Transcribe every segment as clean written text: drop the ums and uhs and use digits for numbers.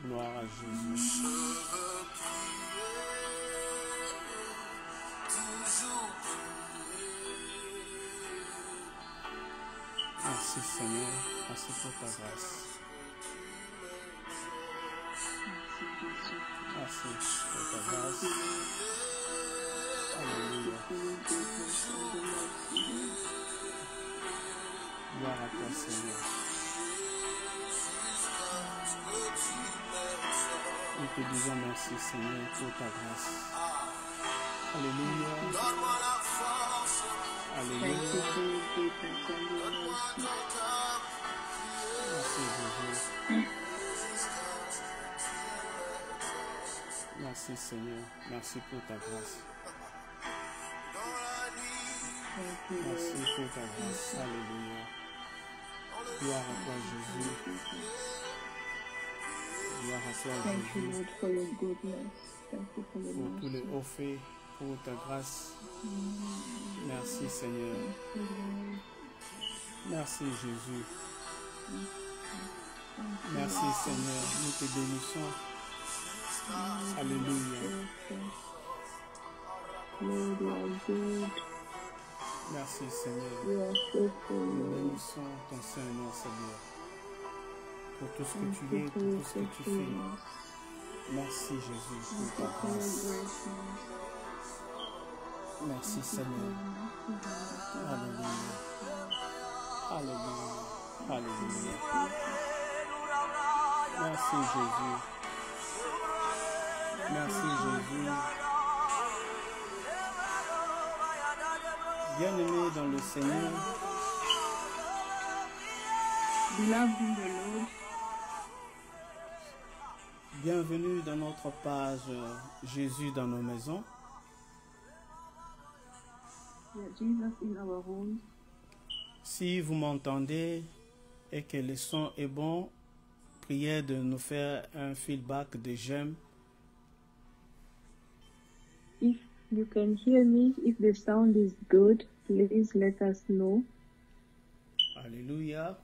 Gloire à Jésus. Merci Seigneur, merci pour ta grâce. Merci pour ta grâce. Alléluia. Gloire à toi Seigneur. Nous te disons merci Seigneur pour ta grâce. Alléluia. Alléluia. Merci Jésus. Merci Seigneur. Merci pour ta grâce. Merci pour ta grâce. Alléluia. Gloire à toi Jésus. Gloire à toi Jésus. Pour tous les hauts faits, pour ta grâce. Merci Seigneur. Merci Jésus. Merci Seigneur. Nous te bénissons. Alléluia. Merci Seigneur. Nous bénissons ton Saint-Nom Seigneur. Pour tout ce que tu es, pour tout ce que tu fais. Merci Jésus pour ta grâce. Merci Seigneur. Alléluia. Alléluia. Alléluia. Merci Jésus. Merci Jésus. Bien-aimé dans le Seigneur. Bienvenue dans notre page Jésus dans nos maisons. Si vous m'entendez et que le son est bon, priez de nous faire un feedback de j'aime. If you can hear me, if the sound is good, please let us know. Alléluia.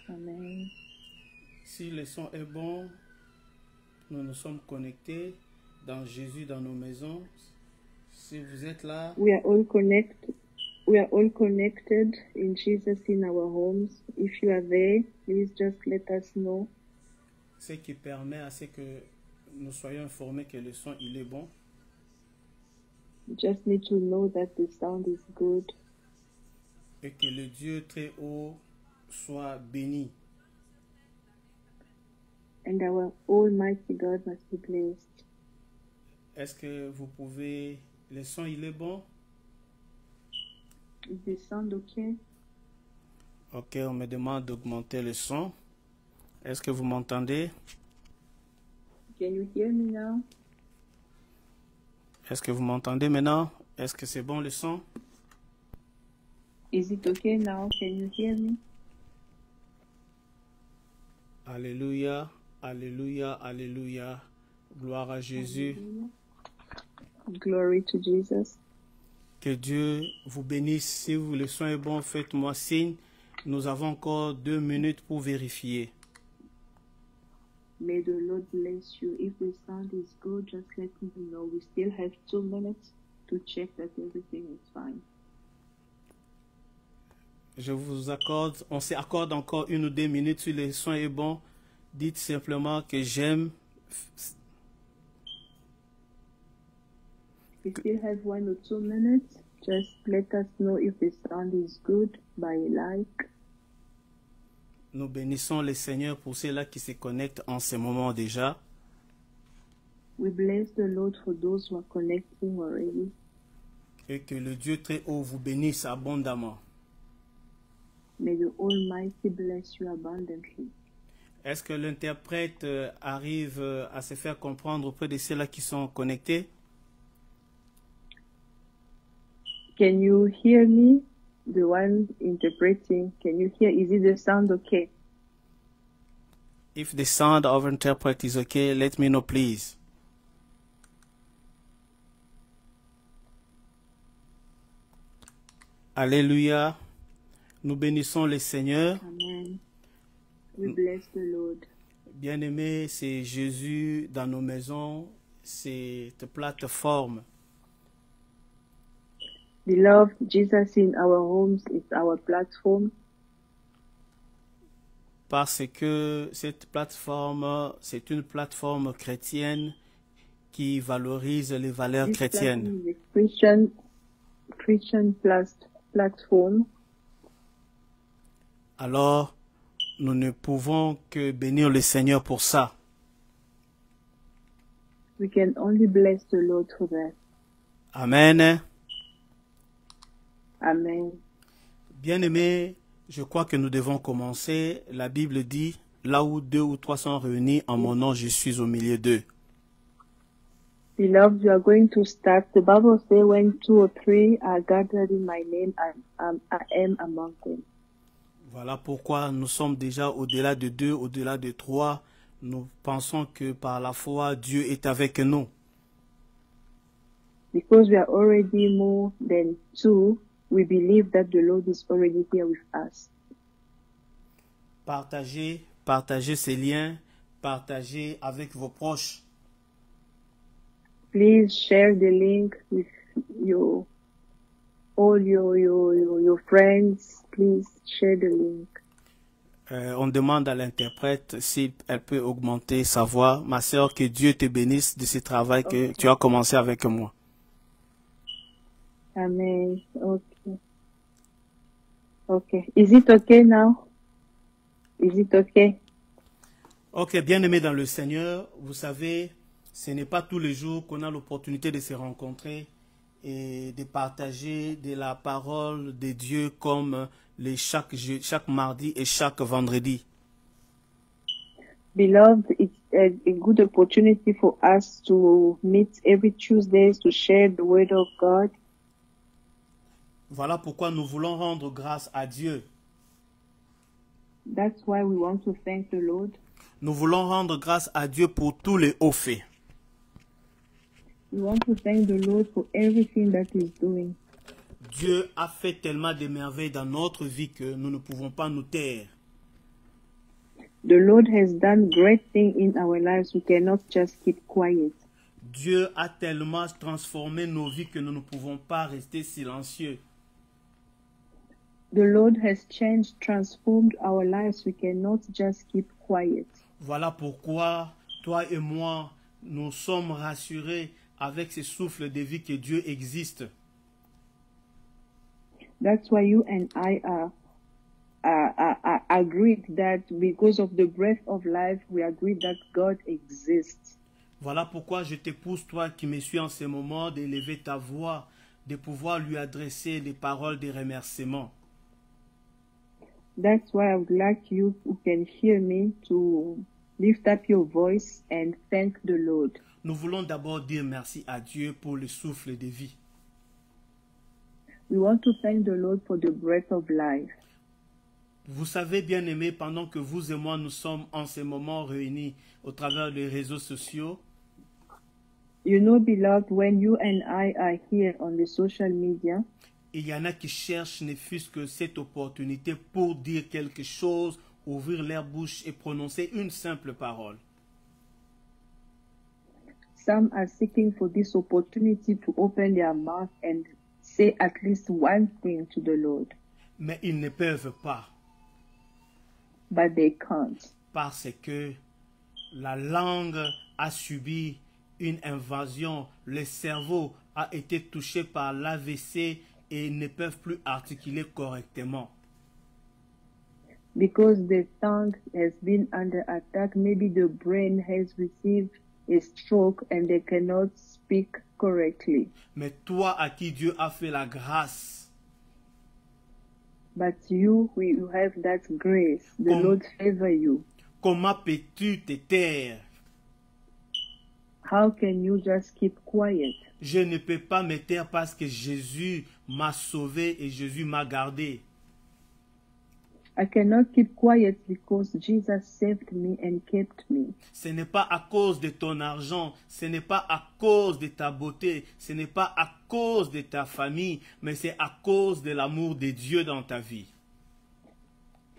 Amen. Si le son est bon, nous nous sommes connectés dans Jésus dans nos maisons. Si vous êtes là, We are all connected. We are all connected in Jesus in our homes. If you are there, please just let us know. ce qui permet à ce que nous soyons informés que le son il est bon. You just need to know that the sound is good Et que le Dieu très haut soit béni. and our Almighty God must be blessed. Est-ce que vous pouvez... Le son il est bon? Is the sound okay? Ok, on me demande d'augmenter le son. Est-ce que vous m'entendez? Can you hear me now? Est-ce que vous m'entendez maintenant? Est-ce que c'est bon le son? Is it okay now? Can you hear me? Alléluia, alléluia, alléluia. Gloire à Jésus. Glory to Jesus. Que Dieu vous bénisse. Si vous, le son est bon, faites-moi signe. Nous avons encore 2 minutes pour vérifier. May the Lord bless you. If the sound is good, just let me know. We still have 2 minutes to check that everything is fine. Je vous accorde, on s'accorde encore 1 ou 2 minutes. Si le son est bon, dites simplement que j'aime. We still have 1 or 2 minutes. Just let us know if the sound is good by a like. Nous bénissons le Seigneur pour ceux-là qui se connectent en ce moment déjà. We bless the Lord for those who are connecting already. Et que le Dieu très haut vous bénisse abondamment. May the Almighty bless you abundantly. Est-ce que l'interprète arrive à se faire comprendre auprès de ceux-là qui sont connectés? Can you hear me? The one interpreting, can you hear? Is it the sound okay? If the sound of interpret is okay, let me know please. Alléluia. Nous bénissons le Seigneur. Amen. We bless the Lord. Bien-aimé, c'est Jésus dans nos maisons, cette plateforme. Beloved, Jesus in our homes is our platform. Parce que cette plateforme, c'est une plateforme chrétienne qui valorise les valeurs This chrétiennes. platform is a Christian platform. Alors, nous ne pouvons que bénir le Seigneur pour ça. We can only bless the Lord for that. Amen. Amen. Bien-aimés, je crois que nous devons commencer. La Bible dit, là où 2 ou 3 sont réunis en mon nom, je suis au milieu d'eux. Beloved, we are going to start. The Bible says, when 2 or 3 are gathered in my name, I am among them. Voilà pourquoi nous sommes déjà au-delà de 2, au-delà de 3. Nous pensons que par la foi, Dieu est avec nous. Because we are already more than 2, we believe that the Lord is already here with us. Partagez ces liens, partagez avec vos proches. Please share the link with all your friends. Please share the link. On demande à l'interprète si elle peut augmenter sa voix. Ma sœur, que Dieu te bénisse de ce travail que tu as commencé avec moi. Amen. Okay. Okay. Is it okay now? Is it okay? Ok, bien-aimés dans le Seigneur, vous savez, ce n'est pas tous les jours qu'on a l'opportunité de se rencontrer et de partager de la parole de Dieu comme chaque mardi et chaque vendredi. Beloved, it's a good opportunity for us to meet every Tuesday to share the word of God. Voilà pourquoi nous voulons rendre grâce à Dieu. That's why we want to thank the Lord. Nous voulons rendre grâce à Dieu pour tous les hauts faits. We want to thank the Lord for everything that He's doing. Dieu a fait tellement de merveilles dans notre vie que nous ne pouvons pas nous taire. The Lord has done great things in our lives. We cannot just keep quiet. Dieu a tellement transformé nos vies que nous ne pouvons pas rester silencieux. The Lord has changed, transformed our lives. We cannot just keep quiet. Voilà pourquoi toi et moi, nous sommes rassurés avec ce souffle de vie que Dieu existe. That's why you and I are agreed that because of the breath of life, we agree that God exists. Voilà pourquoi je te pousse, toi qui me suis en ce moment, d'élever ta voix, de pouvoir lui adresser des paroles de remerciement. That's why I would like you who can hear me to lift up your voice and thank the Lord. Nous voulons d'abord dire merci à Dieu pour le souffle de vie. We want to thank the Lord for the breath of life. Vous savez, bien-aimés, pendant que vous et moi, nous sommes en ce moment réunis au travers des réseaux sociaux, You know, beloved, when you and I are here on the social media, il y en a qui cherchent ne fût-ce que cette opportunité pour dire quelque chose, ouvrir leur bouche et prononcer une simple parole. some are seeking for this opportunity to open their mouth and say at least one thing to the Lord, Mais ils ne peuvent pas but they can't. parce que la langue a subi une invasion, le cerveau a été touché par l'AVC et ils ne peuvent plus articuler correctement. Because the tongue has been under attack, maybe the brain has received a stroke and they cannot speak correctly. Mais toi à qui Dieu a fait la grâce, But you have that grace. The Lord favor you. comment peux-tu te taire? How can you just keep quiet? Je ne peux pas me taire parce que Jésus m'a sauvé et Jésus m'a gardé. I cannot keep quiet because Jesus saved me and kept me. Ce n'est pas à cause de ton argent, ce n'est pas à cause de ta beauté, ce n'est pas à cause de ta famille, mais c'est à cause de l'amour de Dieu dans ta vie.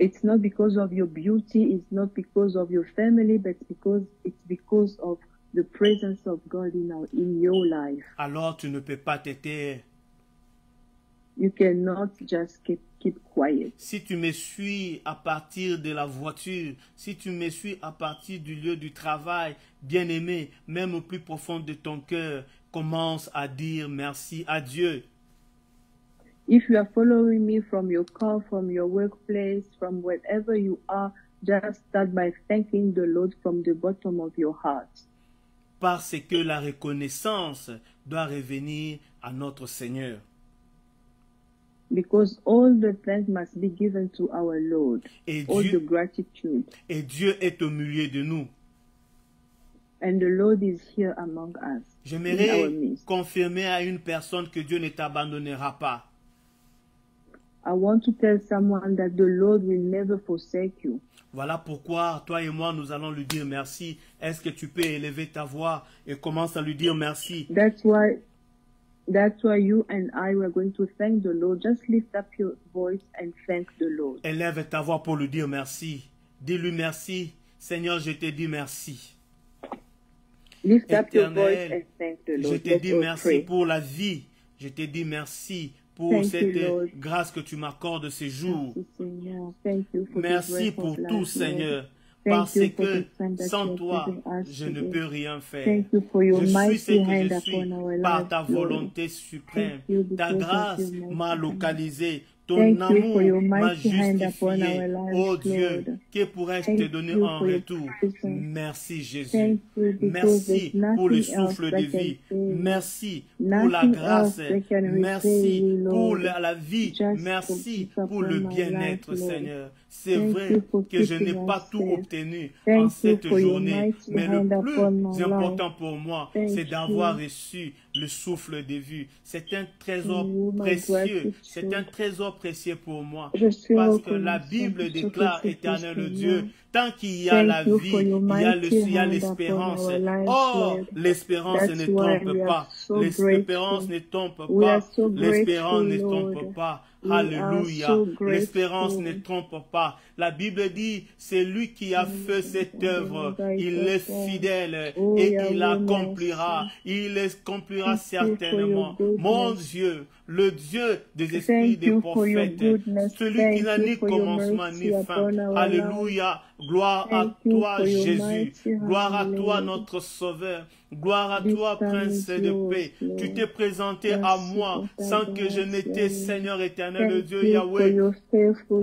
It's not because of your beauty, it's not because of your family, but it's because of the presence of God in your life. Alors tu ne peux pas te taire. You cannot just keep quiet. Si tu me suis à partir de la voiture, si tu me suis à partir du lieu du travail, bien-aimé, même au plus profond de ton cœur, commence à dire merci à Dieu. If you are following me from your car, from your workplace, from wherever you are, just start by thanking the Lord from the bottom of your heart. Parce que la reconnaissance doit revenir à notre Seigneur. Because all the thanks must be given to our Lord. Et all Dieu, the gratitude. Et Dieu est au milieu de nous. And the Lord is here among us. J'aimerais confirmer à une personne que Dieu ne t'abandonnera pas. I want to tell someone that the Lord will never forsake you. Voilà pourquoi toi et moi nous allons lui dire merci. Est-ce que tu peux élever ta voix et commence à lui dire merci? That's why you and I were going to thank the Lord. Just lift up your voice and thank the Lord. Élève ta voix pour lui dire merci. Dis-lui merci. Seigneur, je te dis merci. Lift up your voice and thank the Lord. Je te dis merci pour la vie. Je te dis merci pour cette grâce que tu m'accordes ces jours. Merci pour tout, Seigneur. Parce que sans toi, je ne peux rien faire. Je suis ce que je suis par ta volonté suprême. Ta grâce m'a localisé. Ton amour m'a justifié. Oh Dieu, que pourrais-je te donner en retour? Merci Jésus. Merci pour le souffle de vie. Merci pour la grâce. Merci pour la vie. Merci pour le bien-être, Seigneur. C'est vrai que je n'ai pas tout obtenu en cette journée, mais le plus important pour moi, c'est d'avoir reçu le souffle de vie. C'est un trésor précieux. C'est un trésor précieux pour moi. Parce que la Bible déclare, Éternel Dieu, tant qu'il y a la vie, il y a l'espérance. Or, l'espérance ne trompe pas. L'espérance ne trompe pas. L'espérance ne trompe pas. Alléluia. L'espérance ne trompe pas. La Bible dit, c'est lui qui a fait cette œuvre. Il est fidèle et il l'accomplira. Il l'accomplira certainement. Mon Dieu, le Dieu des esprits des prophètes, celui qui n'a ni commencement ni fin. Alléluia. Gloire à toi, Jésus. Gloire à toi, notre Sauveur. Gloire à toi, Prince de paix. Tu t'es présenté à moi sans que je n'étais Seigneur éternel Dieu Yahweh.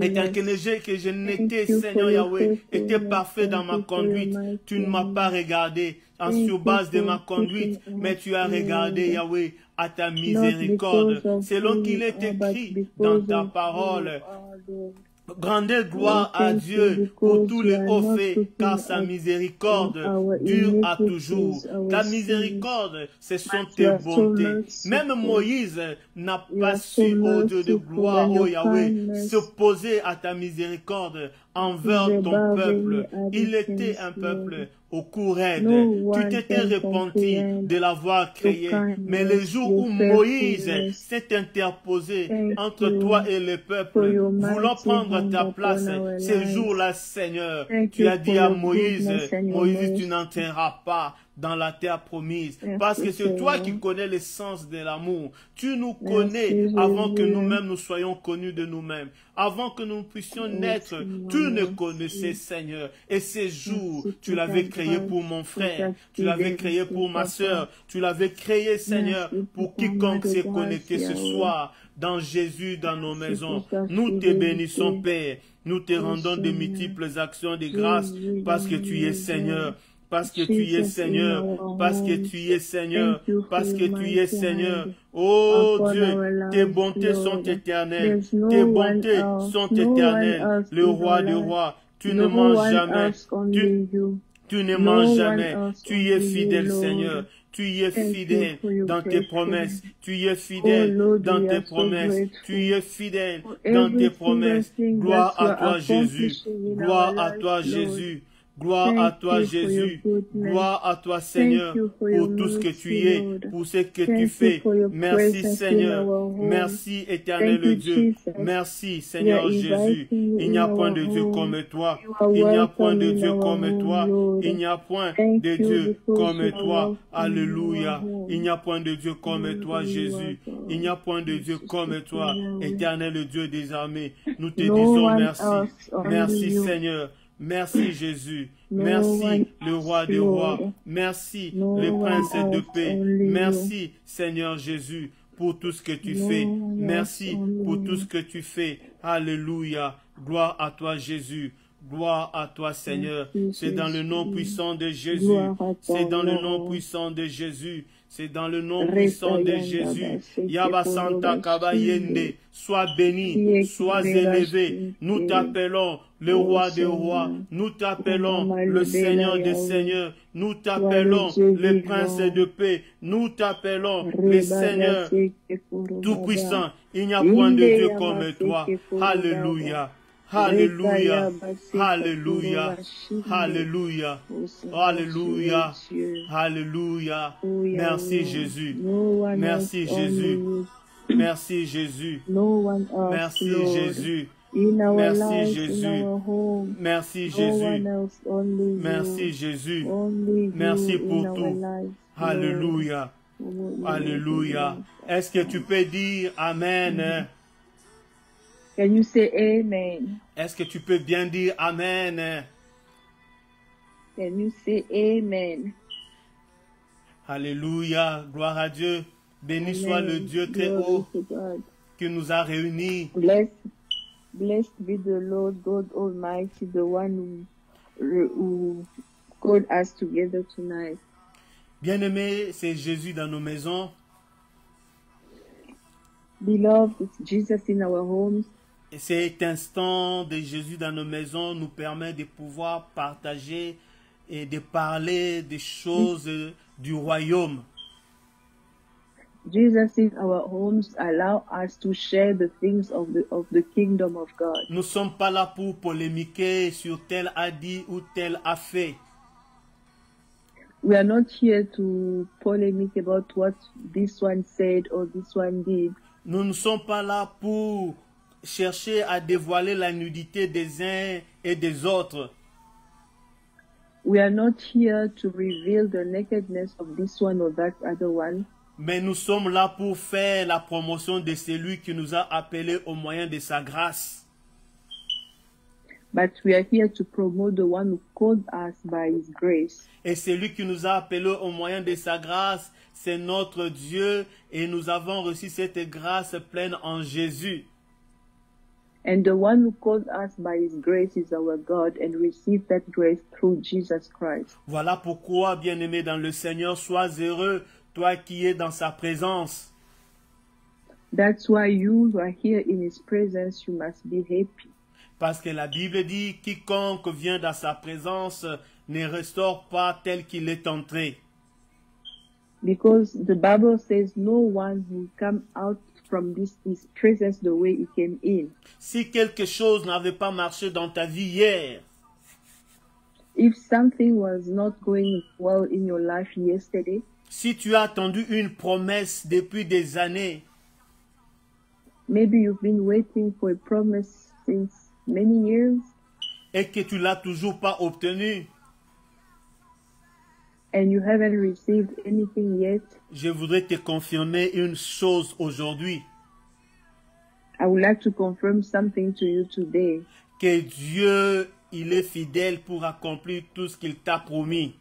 Et que je n'étais Seigneur Yahweh, était parfait dans ma conduite. Tu ne m'as pas regardé sur base de ma conduite, mais tu as regardé Yahweh à ta miséricorde. Selon qu'il est écrit dans ta parole. Grande gloire à Dieu pour tous les hauts faits, car sa miséricorde dure à toujours. Ta miséricorde, ce sont tes bontés. Même Moïse n'a pas su, ô Dieu de gloire, ô Yahweh, s'opposer à ta miséricorde envers ton peuple. Il était un peuple au cou raide. Tu t'étais repenti de l'avoir créé. Mais le jour où Moïse s'est interposé entre toi et le peuple, voulant prendre ta place, ce jour-là, Seigneur, tu as dit à Moïse, Moïse, tu n'entreras pas dans la terre promise, parce que c'est toi qui connais l'essence de l'amour. Tu nous connais avant que nous-mêmes nous soyons connus de nous-mêmes. Avant que nous puissions naître, tu nous connaissais, Seigneur. Et ces jours, tu l'avais créé pour mon frère, tu l'avais créé pour ma soeur, tu l'avais créé, Seigneur, pour quiconque s'est connecté ce soir. Dans Jésus, dans nos maisons, nous te bénissons, Père. Nous te rendons de multiples actions de grâce, parce que tu es Seigneur. Parce que tu es Seigneur, parce que tu es Seigneur, parce que tu es Seigneur. Oh Dieu, tes bontés sont éternelles, tes bontés sont éternelles. Le roi des rois, tu ne manges jamais, tu ne manges jamais. Tu es fidèle, Seigneur. Tu es fidèle dans tes promesses. Tu es fidèle dans tes promesses. Tu es fidèle dans tes promesses. Gloire à toi, Jésus. Gloire à toi, Jésus. Gloire à toi, Jésus. Gloire à toi, Seigneur, pour tout ce que tu es, pour ce que tu fais. Merci, Seigneur. Merci, éternel Dieu. Merci, Seigneur Jésus. Il n'y a point de Dieu comme toi. Il n'y a point de Dieu comme toi. Il n'y a point de Dieu comme toi. Alléluia. Il n'y a point de Dieu comme toi, Jésus. Il n'y a point de Dieu comme toi, éternel Dieu des armées. Nous te disons merci. Merci, Seigneur. Merci, Jésus. Merci, le roi des rois. Merci, le prince de paix. Merci, Seigneur Jésus, pour tout ce que tu fais. Merci pour tout ce que tu fais. Alléluia. Gloire à toi, Jésus. Gloire à toi, Seigneur. C'est dans le nom puissant de Jésus. C'est dans le nom puissant de Jésus. C'est dans le nom puissant de Jésus. Yaba Santa Kabayende. Sois béni, sois élevé. Nous t'appelons le roi des rois. Nous t'appelons le Seigneur des seigneurs. Nous t'appelons le prince de paix. Nous t'appelons le Seigneur tout-puissant. Il n'y a point de Dieu comme toi. Alléluia. Alléluia, alléluia, alléluia, alléluia, alléluia. Merci Jésus, merci Jésus, merci Jésus, merci Jésus, merci Jésus, merci Jésus, merci Jésus, merci pour tout. Alléluia, alléluia. Est-ce que tu peux dire Amen? Can you say amen? Est-ce que tu peux bien dire Amen? Can you say amen? Alléluia, gloire à Dieu. Béni soit le Dieu très haut qui nous a réunis. Blessed be the Lord God Almighty, the one who called us together tonight. Bien-aimé, c'est Jésus dans nos maisons. Beloved, it's Jesus in our homes. Et cet instant de Jésus dans nos maisons nous permet de pouvoir partager et de parler des choses du royaume. Jesus in our homes allow us to share the things of the kingdom of God. Nous ne sommes pas là pour polémiquer sur tel a dit ou tel a fait. We are not here to polemic about what this one said or this one did. Nous ne sommes pas là pour chercher à dévoiler la nudité des uns et des autres. We are not here to reveal the nakedness of this one or that other one. Mais nous sommes là pour faire la promotion de celui qui nous a appelés au moyen de sa grâce. But we are here to promote the one who called us by his grace. Et celui qui nous a appelés au moyen de sa grâce, c'est notre Dieu, et nous avons reçu cette grâce pleine en Jésus. And the one who called us by his grace is our God, and received that grace through Jesus Christ. Voilà pourquoi, bien-aimé dans le Seigneur, sois heureux, toi qui es dans sa présence. That's why you are here in his presence, you must be happy. Parce que la Bible dit, quiconque vient dans sa présence ne ressort pas tel qu'il est entré. Because the Bible says no one will come out from his presence the way he came in. Si quelque chose n'avait pas marché dans ta vie hier, if something was not going well in your life yesterday, si tu as attendu une promesse depuis des années, maybe you've been waiting for a promise since many years, et que tu l'as toujours pas obtenu, and you haven't received anything yet, je voudrais te confirmer une chose aujourd'hui. I would like to confirm something to you today. Que Dieu, il est fidèle pour accomplir tout ce qu'il t'a promis.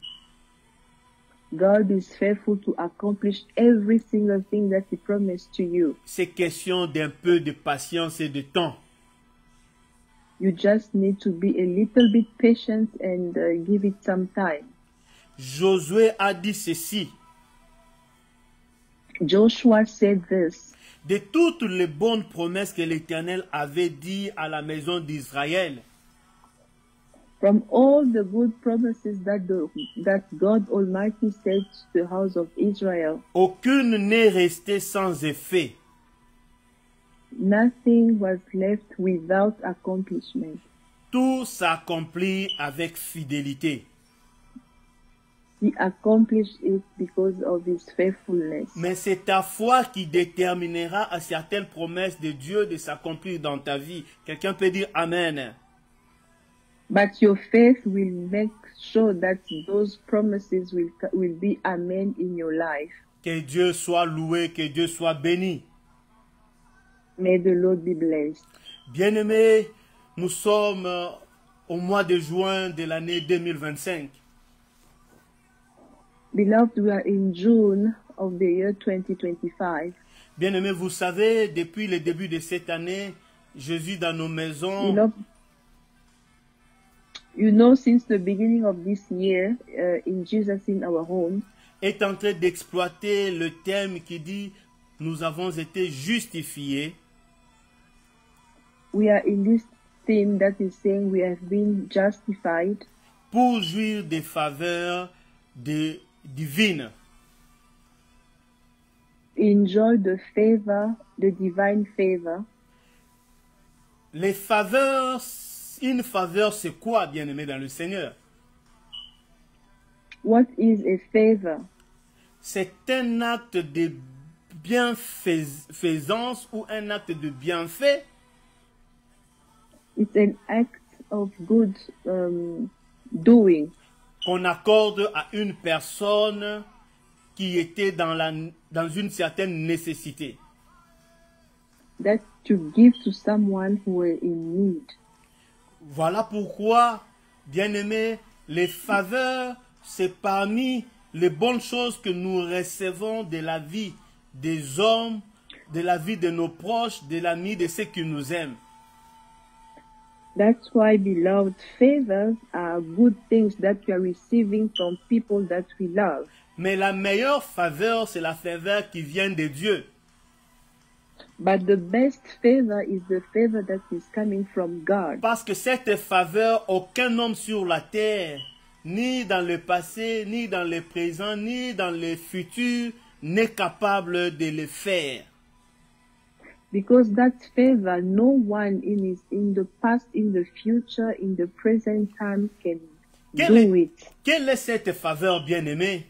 God is faithful to accomplish every single thing that he promised to you. C'est question d'un peu de patience et de temps. You just need to be a little bit patient and give it some time. Josué a dit ceci. Joshua said this. De toutes les bonnes promesses que l'Éternel avait dit à la maison d'Israël, from all the good promises that God Almighty said to the house of Israel, aucune n'est restée sans effet. Nothing was left without accomplishment. tout s'accomplit avec fidélité. He accomplished it because of his faithfulness. Mais c'est ta foi qui déterminera à certaines promesses de Dieu de s'accomplir dans ta vie. Quelqu'un peut dire Amen. But your faith will make sure that those promises will be amen in your life. Que Dieu soit loué, que Dieu soit béni. May the Lord be blessed. Bien-aimés, nous sommes au mois de juin de l'année 2025. Beloved, we are in June of the year 2025. Bien-aimés, vous savez, depuis le début de cette année, Jésus dans nos maisons, you know, since the beginning of this year, in Jesus in our home, est en train d'exploiter le thème qui dit « Nous avons été justifiés ». We are in this theme that is saying we have been justified pour jouir des faveurs divines. Enjoy the favor, the divine favor. Les faveurs, une faveur, c'est quoi, bien-aimé dans le Seigneur? What is a favor? C'est un acte de bienfaisance ou un acte de bienfait. It's an act of good doing qu'on accorde à une personne qui était dans une certaine nécessité. That to give to someone who were in need. Voilà pourquoi, bien-aimés, les faveurs, c'est parmi les bonnes choses que nous recevons de la vie des hommes, de la vie de nos proches, de l'ami, de ceux qui nous aiment. That's why, beloved, favors are good things that we are receiving from people that we love. Mais la meilleure faveur, c'est la faveur qui vient de Dieu. But the best favor is the favor that is coming from God. Parce que cette faveur, aucun homme sur la terre, ni dans le passé, ni dans le présent, ni dans le futur, n'est capable de le faire. Because that favor, no one in the past, in the future, in the present time can do it. Quelle est cette faveur, bien-aimée?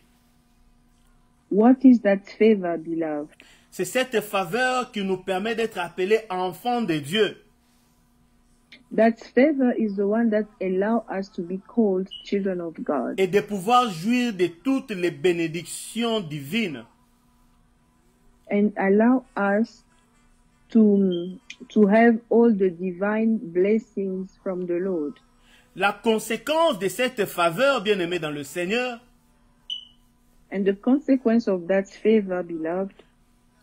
What is that favor, beloved? C'est cette faveur qui nous permet d'être appelés enfants de Dieu. That favor is the one that allows us to be called children of God. Et de pouvoir jouir de toutes les bénédictions divines. And allow us to have all the divine blessings from the Lord. La conséquence de cette faveur, bien-aimée dans le Seigneur, and the consequence of that favor, beloved,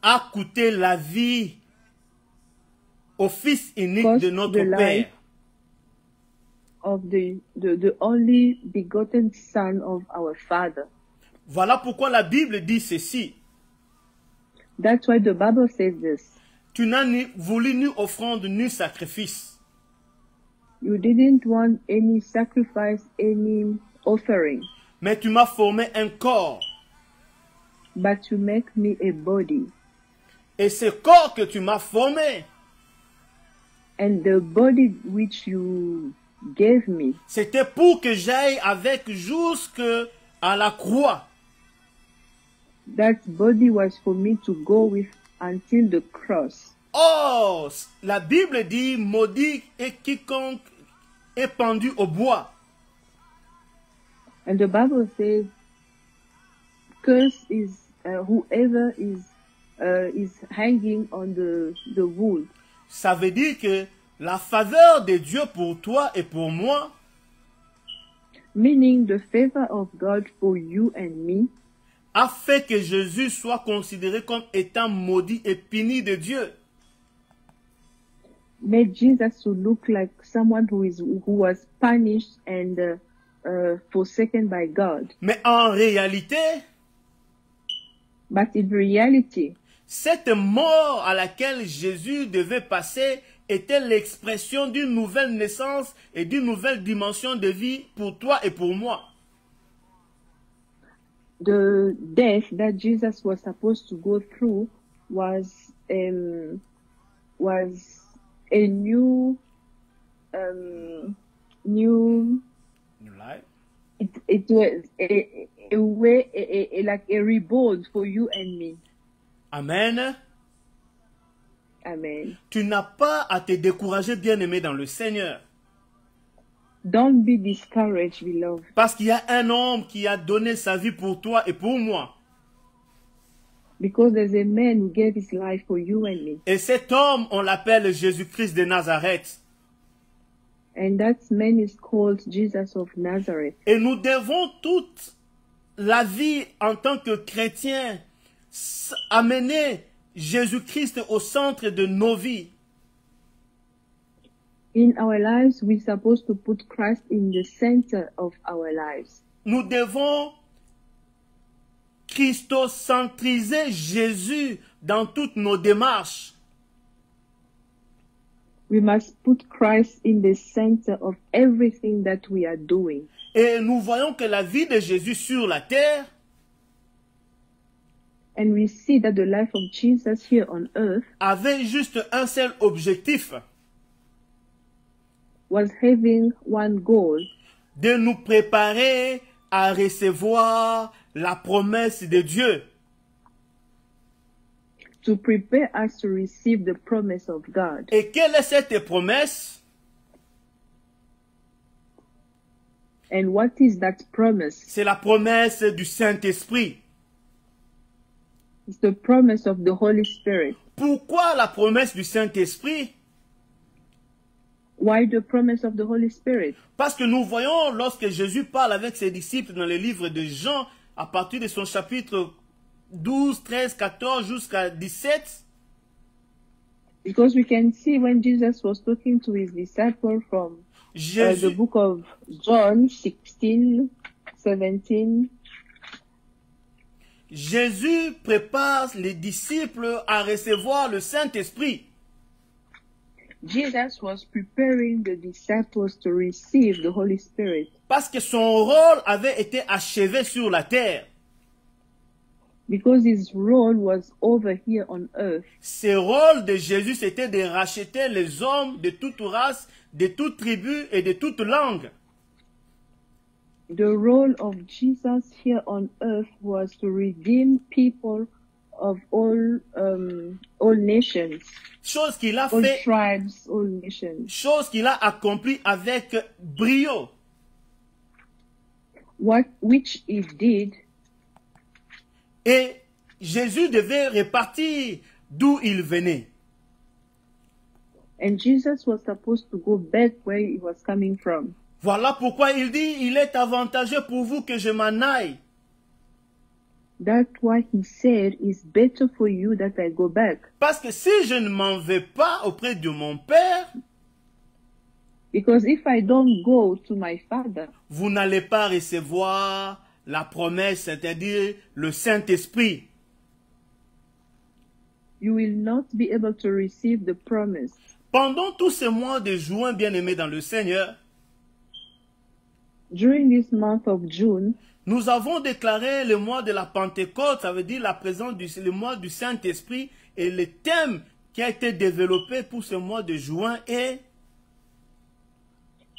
a coûté la vie au Fils unique de notre Père. Of the only begotten Son of our Father. Voilà pourquoi la Bible dit ceci. That's why the Bible says this. Tu n'as ni voulu ni offrande ni sacrifice. You didn't want any sacrifice, any offering. Mais tu m'as formé un corps. But you make me a body. Et ce corps que tu m'as formé, and the body which you gave me, c'était pour que j'aille avec jusqu'à la croix. That body was for me to go with until the cross. Oh, la Bible dit, maudit est quiconque est pendu au bois. And the Bible says, curse is whoever is hanging on the wood. Ça veut dire que la faveur de Dieu pour toi et pour moi, meaning the favor of God for you and me, a fait que Jésus soit considéré comme étant maudit et puni de Dieu. Made Jesus to look like someone who was punished and forsaken by God. Mais en réalité, but in reality, cette mort à laquelle Jésus devait passer était l'expression d'une nouvelle naissance et d'une nouvelle dimension de vie pour toi et pour moi. The death that Jesus was supposed to go through was a new new life. It was a way, like a reborn for you and me. Amen. Amen. Tu n'as pas à te décourager, bien-aimé dans le Seigneur. Don't be discouraged, beloved. Parce qu'il y a un homme qui a donné sa vie pour toi et pour moi. Because there's a man who gave his life for you and me. Et cet homme, on l'appelle Jésus-Christ de Nazareth. And that man is called Jesus of Nazareth. Et nous devons toute la vie en tant que chrétiens amener Jésus-Christ au centre de nos vies. In our lives, we're supposed to put Christ in the center of our lives. Nous devons christocentriser Jésus dans toutes nos démarches. We must put Christ in the center of everything that we are doing. Et nous voyons que la vie de Jésus sur la terre And we see that the life of Jesus here on earth avait juste un seul objectif, was having one goal, de nous préparer à recevoir la promesse de Dieu. to prepare us to receive the promise of God. Et quelle est cette promesse? And what is that promise? C'est la promesse du Saint-Esprit. It's the promise of the Holy Spirit. Pourquoi la promesse du Saint-Esprit? Why the promise of the Holy Spirit? Parce que nous voyons lorsque Jésus parle avec ses disciples dans le livre de Jean, à partir de son chapitre 12, 13, 14 jusqu'à 17, Because we can see when Jesus was talking to his disciples from the Jésus, book of John 16, 17, Jésus prépare les disciples à recevoir le Saint-Esprit. Jesus was preparing the disciples to receive the Holy Spirit. Parce que son rôle avait été achevé sur la terre. Because his role was over here on earth. Ce rôle de Jésus, c'était de racheter les hommes de toute race, de toute tribu et de toute langue. The role of Jesus here on earth was to redeem people of all nations, Chose qu'il a all fait, tribes, all nations. chose qu'il a accompli avec brio. Which he did, Et Jésus devait repartir d'où il venait. and Jesus was supposed to go back where he was coming from. Voilà pourquoi il dit, il est avantageux pour vous que je m'en aille. That's why he said, it's better for you that I go back. Parce que si je ne m'en vais pas auprès de mon Père, Because if I don't go to my Father, vous n'allez pas recevoir la promesse, c'est-à-dire le Saint-Esprit. you will not be able to receive the promise. Pendant tous ces mois de juin, bien-aimés dans le Seigneur, During this month of June, nous avons déclaré le mois de la Pentecôte, ça veut dire la présence le mois du Saint-Esprit, et le thème qui a été développé pour ce mois de juin est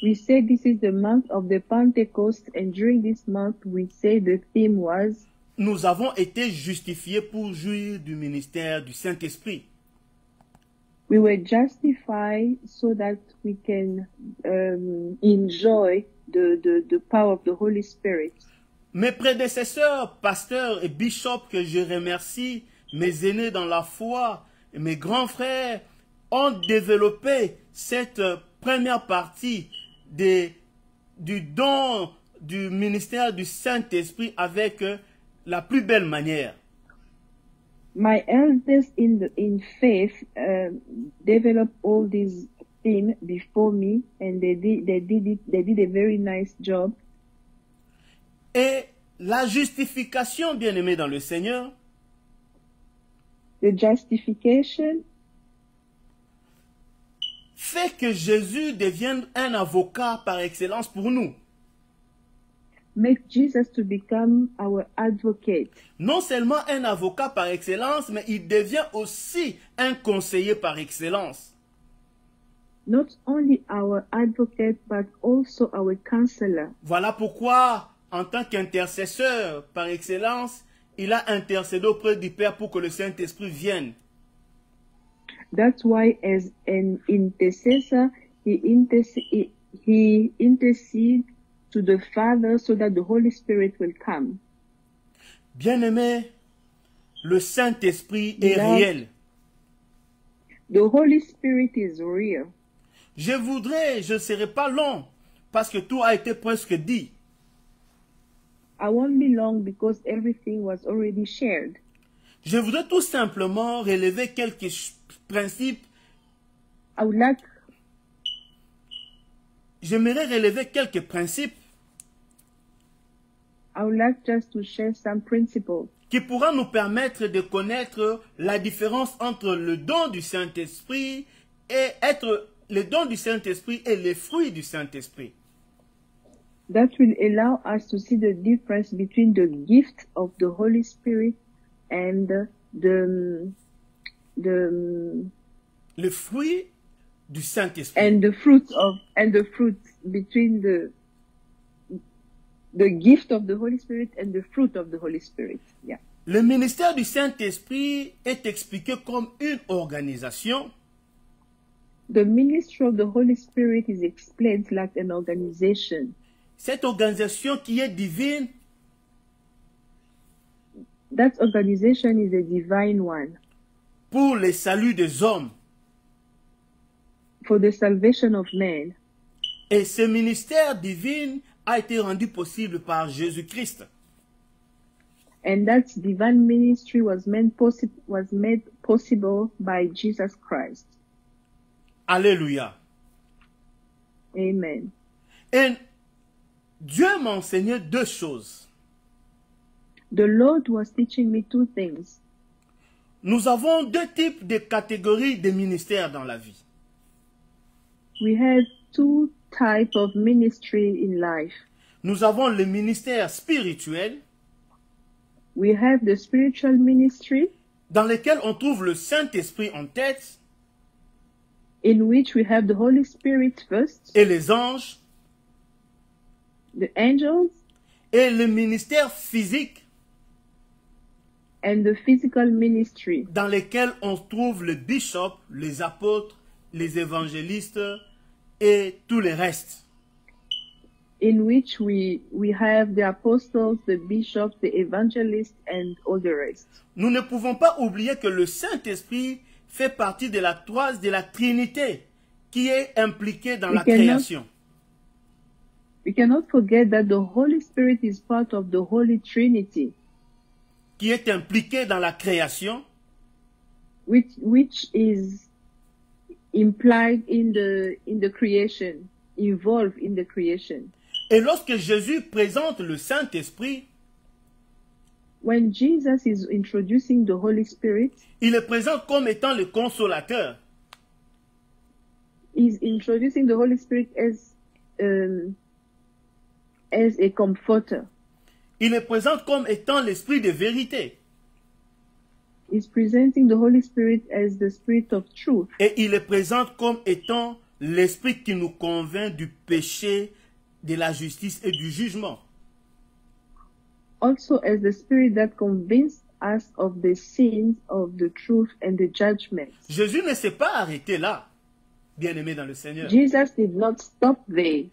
we said this is the month of the Pentecost, and during this month we say the theme was, nous avons été justifiés pour jouir du ministère du Saint-Esprit. we were justified so that we can enjoy the power of the Holy Spirit. Mes prédécesseurs, pasteurs et bishops que je remercie, mes aînés dans la foi, et mes grands frères, ont développé cette première partie du don du ministère du Saint-Esprit avec la plus belle manière. My elders in faith developed all these things before me, and they did a very nice job. Et la justification, bien-aimée dans le Seigneur, The justification fait que Jésus devienne un avocat par excellence pour nous. makes Jesus to become our advocate. Non seulement un avocat par excellence, mais il devient aussi un conseiller par excellence. not only our advocate, but also our counselor. Voilà pourquoi, en tant qu'intercesseur par excellence, il a intercédé auprès du Père pour que le Saint-Esprit vienne. That's why, as an intercessor, he intercedes to the Father so that the Holy Spirit will come. Bien-aimé, le Saint-Esprit est réel. The Holy Spirit is real. Je ne serai pas long, parce que tout a été presque dit. I won't be long because everything was already shared. Je voudrais tout simplement relever quelques principes. J'aimerais relever quelques principes. I would like just to share some principles qui pourra nous permettre de connaître la différence entre le don du Saint-Esprit et le don du Saint-Esprit et les fruits du Saint-Esprit. That will allow us to see the difference between the gift of the Holy Spirit and le fruit du Saint-Esprit. And the fruits between the gift of the Holy Spirit and the fruit of the Holy Spirit. Yeah. Le ministère du Saint-Esprit est expliqué comme une organisation. The ministry of the Holy Spirit is explained like an organization. Cette organisation qui est divine. That organization is a divine one. Pour le salut des hommes. For the salvation of men. Et ce ministère divin a été rendu possible par Jésus-Christ. And that divine ministry was made possible by Jesus Christ. Alléluia. Amen. Et Dieu m'a enseigné deux choses. The Lord was teaching me two things. Nous avons deux types de catégories de ministères dans la vie. We have two types of ministry in life. Nous avons le ministère spirituel. We have the spiritual ministry. Dans lequel on trouve le Saint-Esprit en tête. In which we have the Holy Spirit first. Et les anges. The angels. Et le ministère physique. And the physical ministry. Dans lequel on trouve le bishop, les apôtres, les évangélistes et tout le reste. In which we have the apostles, the bishops, the evangelists, and all the rest. Nous ne pouvons pas oublier que le Saint-Esprit fait partie de la Trinité qui est impliquée dans la création. We cannot forget that the Holy Spirit is part of the Holy Trinity. Qui est impliquée dans la création. Which is implied in the creation, involved in the creation. Et lorsque Jésus présente le Saint-Esprit, when Jesus is introducing the Holy Spirit, il le présente comme étant le consolateur. He's introducing the Holy Spirit as a comforter. Il le présente comme étant l'esprit de vérité. He's presenting the Holy Spirit as the Spirit of truth. Et il le présente comme étant l'esprit qui nous convainc du péché, de la justice et du jugement. Also as the Spirit that convinced us of the sins, of the truth and the judgment. Jésus ne s'est pas arrêté là, bien-aimé dans le Seigneur. Jesus did not stop there.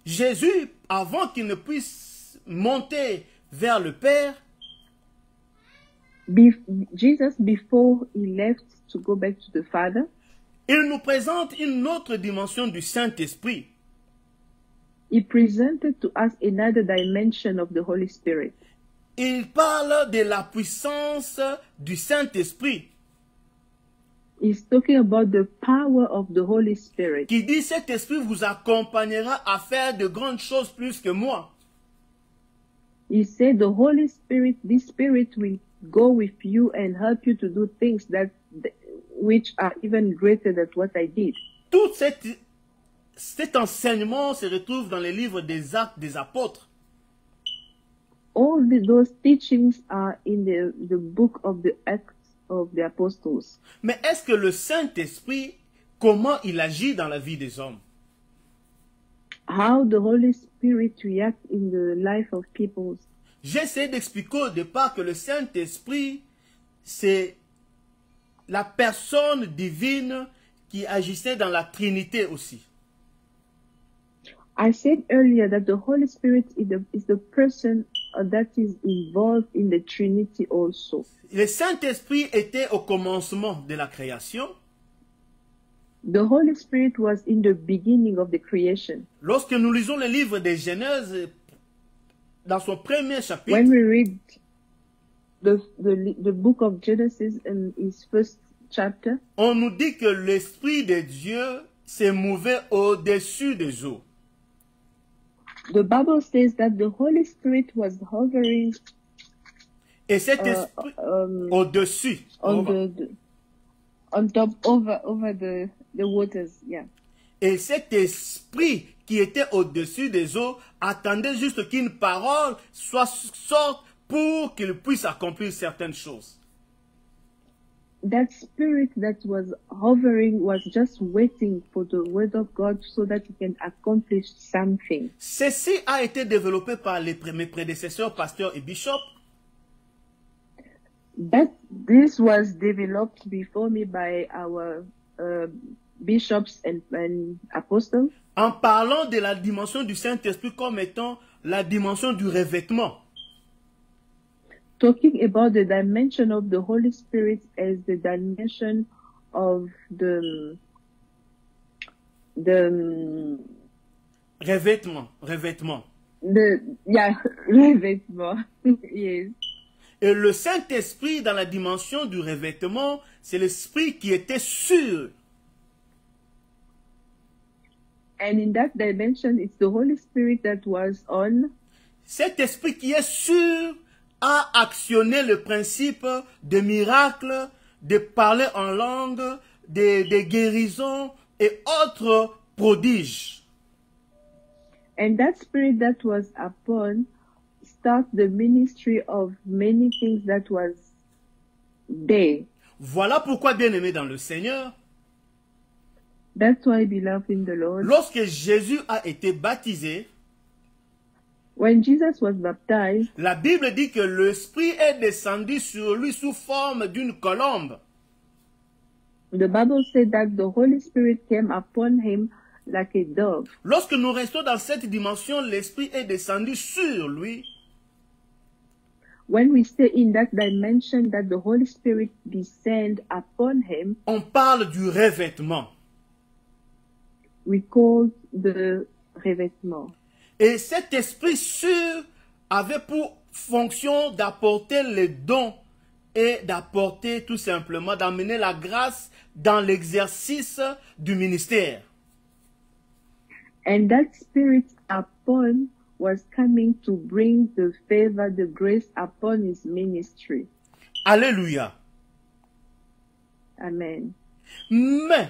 Jésus, avant qu'il ne puisse monter vers le Père, Jesus, before he left to go back to the Father, il nous présente une autre dimension du Saint-Esprit. He presented to us another dimension of the Holy Spirit. Il parle de la puissance du Saint-Esprit. He's talking about the power of the Holy Spirit. Qui dit, cet esprit vous accompagnera à faire de grandes choses plus que moi. He said the Holy Spirit, this Spirit will go with you and help you to do things which are even greater than what I did. Tout cet enseignement se retrouve dans les livres des Actes des Apôtres. All those teachings are in the book of the Acts of the Apostles. Mais est-ce que le Saint-Esprit comment il agit dans la vie des hommes. How the Holy Spirit reacts in the life of people. J'ai essayé d'expliquer au départ que le Saint-Esprit, c'est la personne divine qui agissait dans la Trinité aussi. I said earlier that the Holy Spirit is the person that is involved in the Trinity also. Le Saint-Esprit était au commencement de la création. The Holy Spirit was in the beginning of the creation. Lorsque nous lisons le livre de Genèse, dans son premier chapitre, when we read the book of Genesis in its first chapter, on nous dit que l'Esprit de Dieu s'est mouvé au-dessus des eaux. The Bible says that the Holy Spirit was hovering et cet esprit au-dessus, on top over the waters, yeah. Et cet esprit qui était au-dessus des eaux attendait juste qu'une parole sorte pour qu'il puisse accomplir certaines choses. That spirit that was hovering was just waiting for the word of God so that he can accomplish something. Ceci a été développé par mes prédécesseurs, pasteurs et bishops. This was developed before me by our bishops and apostles. En parlant de la dimension du Saint-Esprit comme étant la dimension du revêtement. Talking about the dimension of the Holy Spirit as the dimension of the revêtement. Revêtement. Yes. Et le Saint-Esprit dans la dimension du revêtement, c'est l'esprit qui était sûr. And in that dimension, it's the Holy Spirit that was on. Cet esprit qui est sûr a actionné le principe de miracles, de parler en langue, de guérisons et autres prodiges. And that spirit that was upon start the ministry of many things that was there. Voilà pourquoi, bien-aimé dans le Seigneur, that's why, beloved in the Lord, lorsque Jésus a été baptisé, when Jesus was baptized, la Bible dit que l'Esprit est descendu sur lui sous forme d'une colombe. The Bible said that the Holy Spirit came upon him like a dove. Lorsque nous restons dans cette dimension, l'Esprit est descendu sur lui. When we stay in that dimension that the Holy Spirit descend upon him, on parle du revêtement. We call the revêtement. Et cet esprit sûr avait pour fonction d'apporter les dons et d'apporter tout simplement, d'amener la grâce dans l'exercice du ministère. And that spirit upon was coming to bring the favor, the grace upon his ministry. Alléluia. Amen. Mais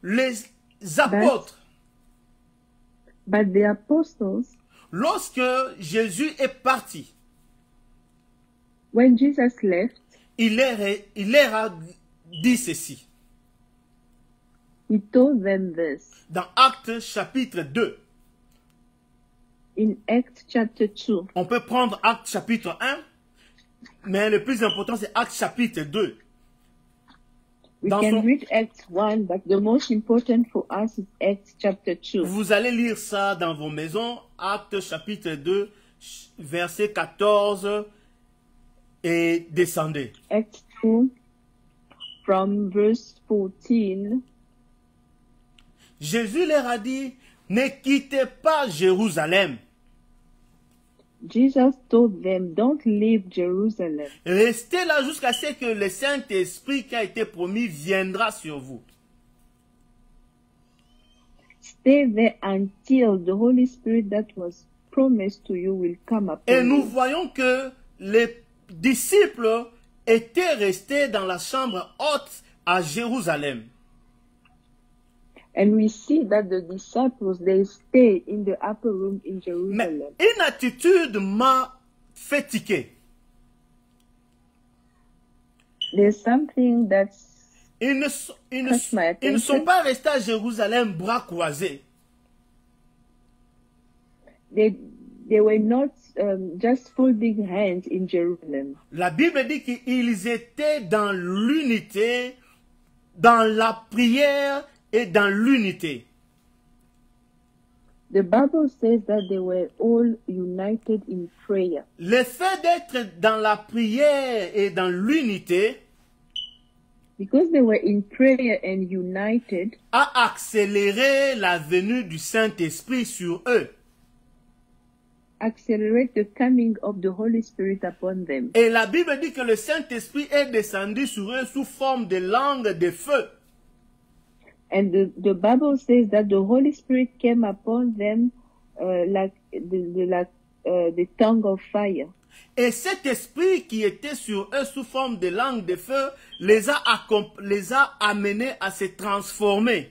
les apôtres, but the apostles, lorsque Jésus est parti, when Jesus left, il leur a dit ceci. He told them this. Dans Actes chapitre 2. In Acts chapter 2. On peut prendre Actes chapitre 1, mais le plus important c'est Actes chapitre 2. We can read Acts 1, but the most important for us is Acts chapter 2. Vous allez lire ça dans vos maisons, Actes chapitre 2, verset 14 et descendez. Acts 2, from verse 14. Jésus leur a dit, ne quittez pas Jérusalem. Jesus told them, don't leave Jerusalem. Restez là jusqu'à ce que le Saint-Esprit qui a été promis viendra sur vous. Stay there until the Holy Spirit that was promised to you will come upon Et nous you. voyons que les disciples étaient restés dans la chambre haute à Jérusalem. And we see that the disciples, they stay in the upper room in Jerusalem. Mais une attitude m'a fait tiquer. There's something that Ils ne sont pas restés à Jérusalem bras croisés. They were not just folding hands in Jerusalem. La Bible dit qu'ils étaient dans l'unité, dans la prière et dans l'unité. The Bible says that they were all united in prayer. Le fait d'être dans la prière et dans l'unité, because they were in prayer and united, a accéléré la venue du Saint-Esprit sur eux. Accelerate the coming of the Holy Spirit upon them. Et la Bible dit que le Saint-Esprit est descendu sur eux sous forme de langue de feu. And the Bible says that the Holy Spirit came upon them like the tongue of fire. Et cet esprit qui était sur eux sous forme de langue de feu les a amenés à se transformer.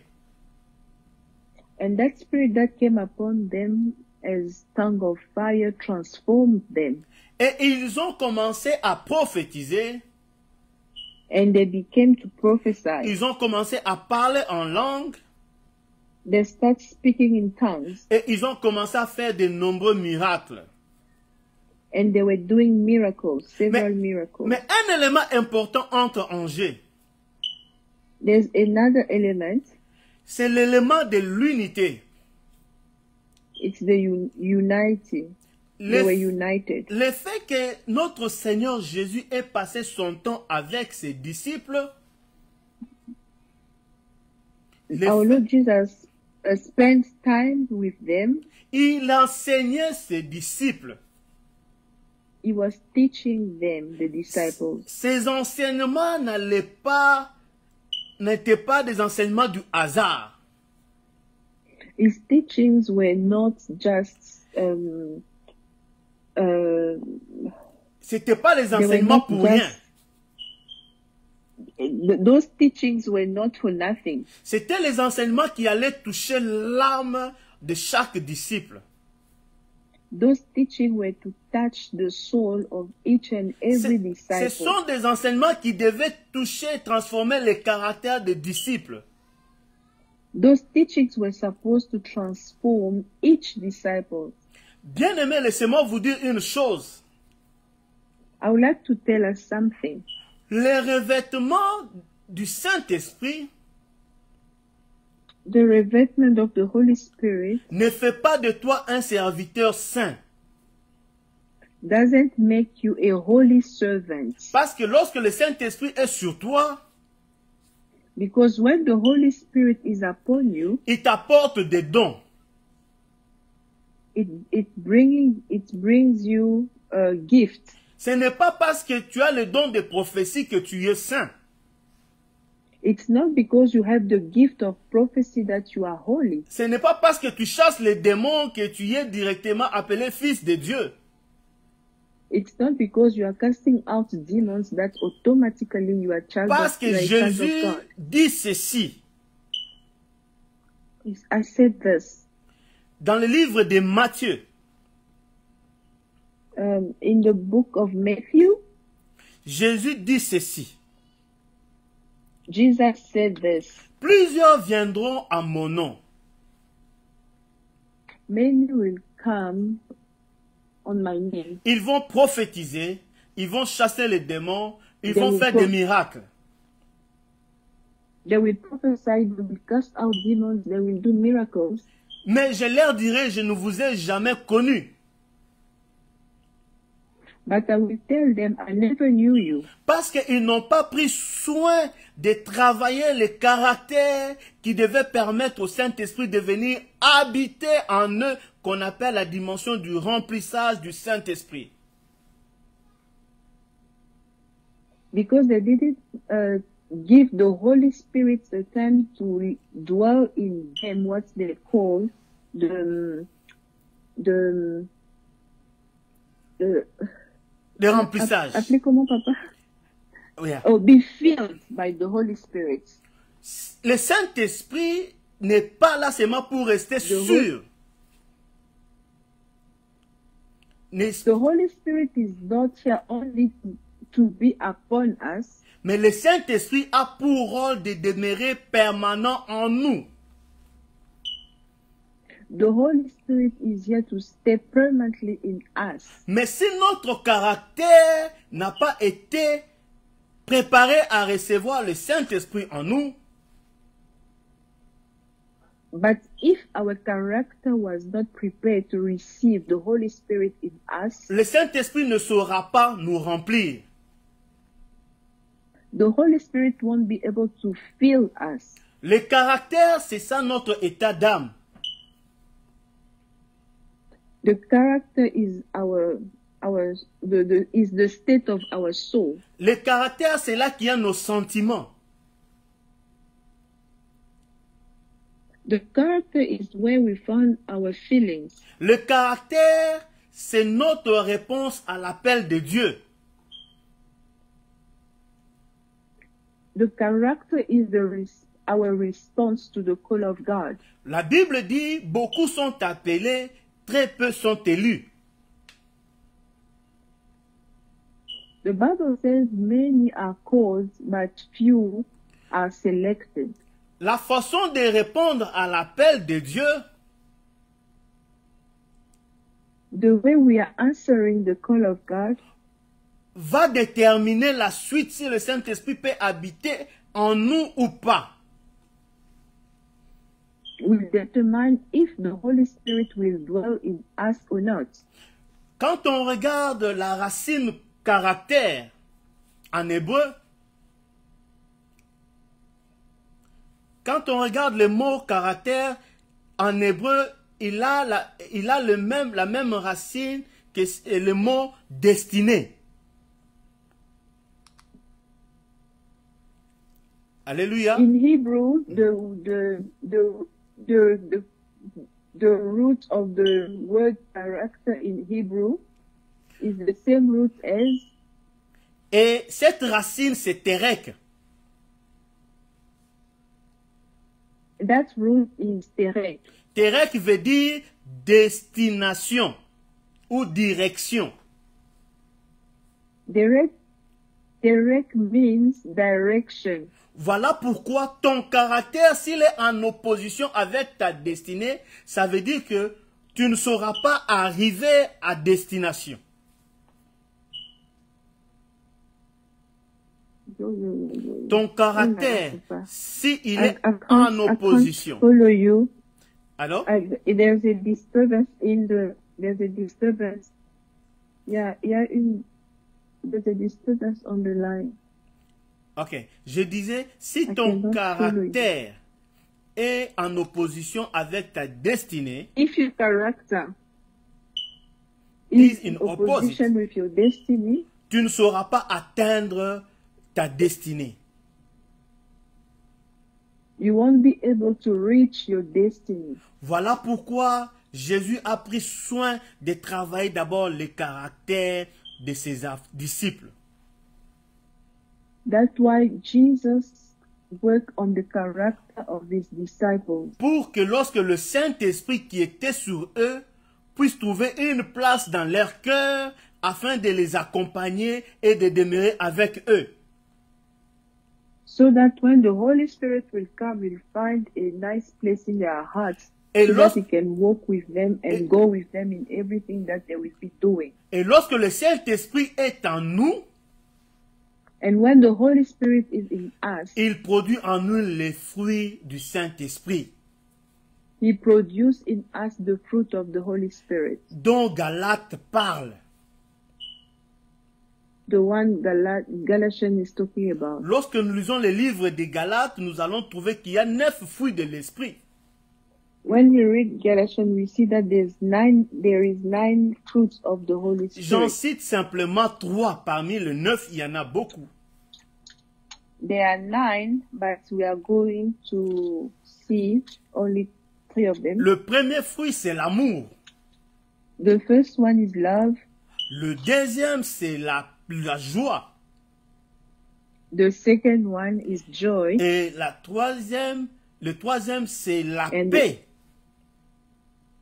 And that spirit that came upon them as tongue of fire transformed them. Et ils ont commencé à prophétiser. And they became to prophesy. Ils ont commencé à parler en langue. They start speaking in tongues. Et ils ont commencé à faire de nombreux miracles. And they were doing miracles, several miracles. Mais un élément important entre en jeu. There's another element. C'est l'élément de l'unité. It's the unity. They were united. Le fait que notre Seigneur Jésus ait passé son temps avec ses disciples, our Lord Jesus spent time with them. Il enseignait ses disciples. He was teaching them, the disciples. Ces enseignements n'étaient pas des enseignements du hasard. His teachings were not just c'était pas des enseignements pour rien. Those teachings were not for nothing. C'était les enseignements qui allaient toucher l'âme de chaque disciple. Those teachings were to touch the soul of each and every disciple. Ce sont des enseignements qui devaient toucher et transformer le caractère des disciples. Those teachings were supposed to transform each disciple. Bien-aimés, laissez-moi vous dire une chose. I would like to tell us something. Le revêtement du Saint-Esprit, the revêtement of the Holy Spirit, ne fait pas de toi un serviteur saint. Doesn't make you a holy servant. Parce que lorsque le Saint-Esprit est sur toi, because when the Holy Spirit is upon you, il t'apporte des dons. It brings you a gift. Ce n'est pas parce que tu as le don de prophétie que tu es saint. It's not because you have the gift of prophecy that you are holy. Ce n'est pas parce que tu chasses les démons que tu es directement appelé fils de Dieu. It's not because you are casting out demons that automatically you are child of God. Parce que Jésus dit ceci. I said this. Dans le livre de Matthieu. In the book of Matthew. Jésus dit ceci. Jesus said this. Plusieurs viendront à mon nom. Many will come on my name. Ils vont prophétiser, ils vont chasser les démons, ils vont faire des miracles. They will prophesy, they will cast out demons, they will do miracles. Mais je leur dirai, je ne vous ai jamais connus. But I will tell them, I never knew you. Parce qu'ils n'ont pas pris soin de travailler le caractère qui devait permettre au Saint-Esprit de venir habiter en eux, qu'on appelle la dimension du remplissage du Saint-Esprit. Because they didn't give the Holy Spirit the time to dwell in them, what they call the remplissage. Appelez comment, papa? Yeah. Oh, be filled by the Holy Spirit. Le Saint-Esprit n'est pas là seulement pour rester sûr. The Holy Spirit is not here only to be upon us. Mais le Saint-Esprit a pour rôle de demeurer permanent en nous. The Holy Spirit is here to stay permanently in us. Mais si notre caractère n'a pas été préparé à recevoir le Saint-Esprit en nous, but if our character was not prepared to receive the Holy Spirit in us, le Saint-Esprit ne saura pas nous remplir. the Holy Spirit won't be able to fill us. Le caractère, c'est ça notre état d'âme. The character is is the state of our soul. Le caractère, c'est là qu'il y a nos sentiments. The character is where we find our feelings. Le caractère, c'est notre réponse à l'appel de Dieu. The character is our response to the call of God. La Bible dit, beaucoup sont appelés, très peu sont élus. The Bible says many are called, but few are selected. La façon de répondre à l'appel de Dieu, the way we are answering the call of God, va déterminer la suite si le Saint-Esprit peut habiter en nous ou pas. will determine if the Holy Spirit will dwell in us or not. Quand on regarde la racine caractère en hébreu, quand on regarde le mot caractère en hébreu, il a la même racine que le mot destinée. Alléluia. In Hebrew, the root of the word character in Hebrew is the same root as. Et cette racine, c'est terek. That root is terek. Terek veut dire destination ou direction. Terek means direction. Voilà pourquoi ton caractère, s'il est en opposition avec ta destinée, ça veut dire que tu ne sauras pas arriver à destination. Ton caractère, s'il est en opposition. Follow you. Alors? There's a disturbance there's a disturbance. There's a disturbance on the line. Ok, je disais, si ton caractère est en opposition avec ta destinée, if your character is in opposition opposition with your destiny, tu ne sauras pas atteindre ta destinée. You won't be able to reach your destiny. Voilà pourquoi Jésus a pris soin de travailler d'abord le caractère de ses disciples. That's why Jesus worked on the character of his disciples. Pour que lorsque le Saint-Esprit qui était sur eux puisse trouver une place dans leur cœur afin de les accompagner et de demeurer avec eux. So that when the Holy Spirit will come, he'll find a nice place in their hearts, so that he can walk with them and go with them in everything that they will be doing. Et lorsque le Saint-Esprit est en nous, and when the Holy Spirit is in us, il produit en nous les fruits du Saint-Esprit. He produces in us the fruit of the Holy Spirit. Dont Galates parle. The one Galatians is talking about. Lorsque nous lisons les livres des Galates, nous allons trouver qu'il y a 9 fruits de l'Esprit. When we read Galatians, we see that there is nine fruits of the Holy Spirit. J'en cite simplement 3. Parmi les 9, il y en a beaucoup. There are 9, but we are going to see only 3 of them. Le premier fruit, c'est l'amour. The first one is love. Le deuxième, c'est la joie. The second one is joy. Et le troisième, c'est la paix.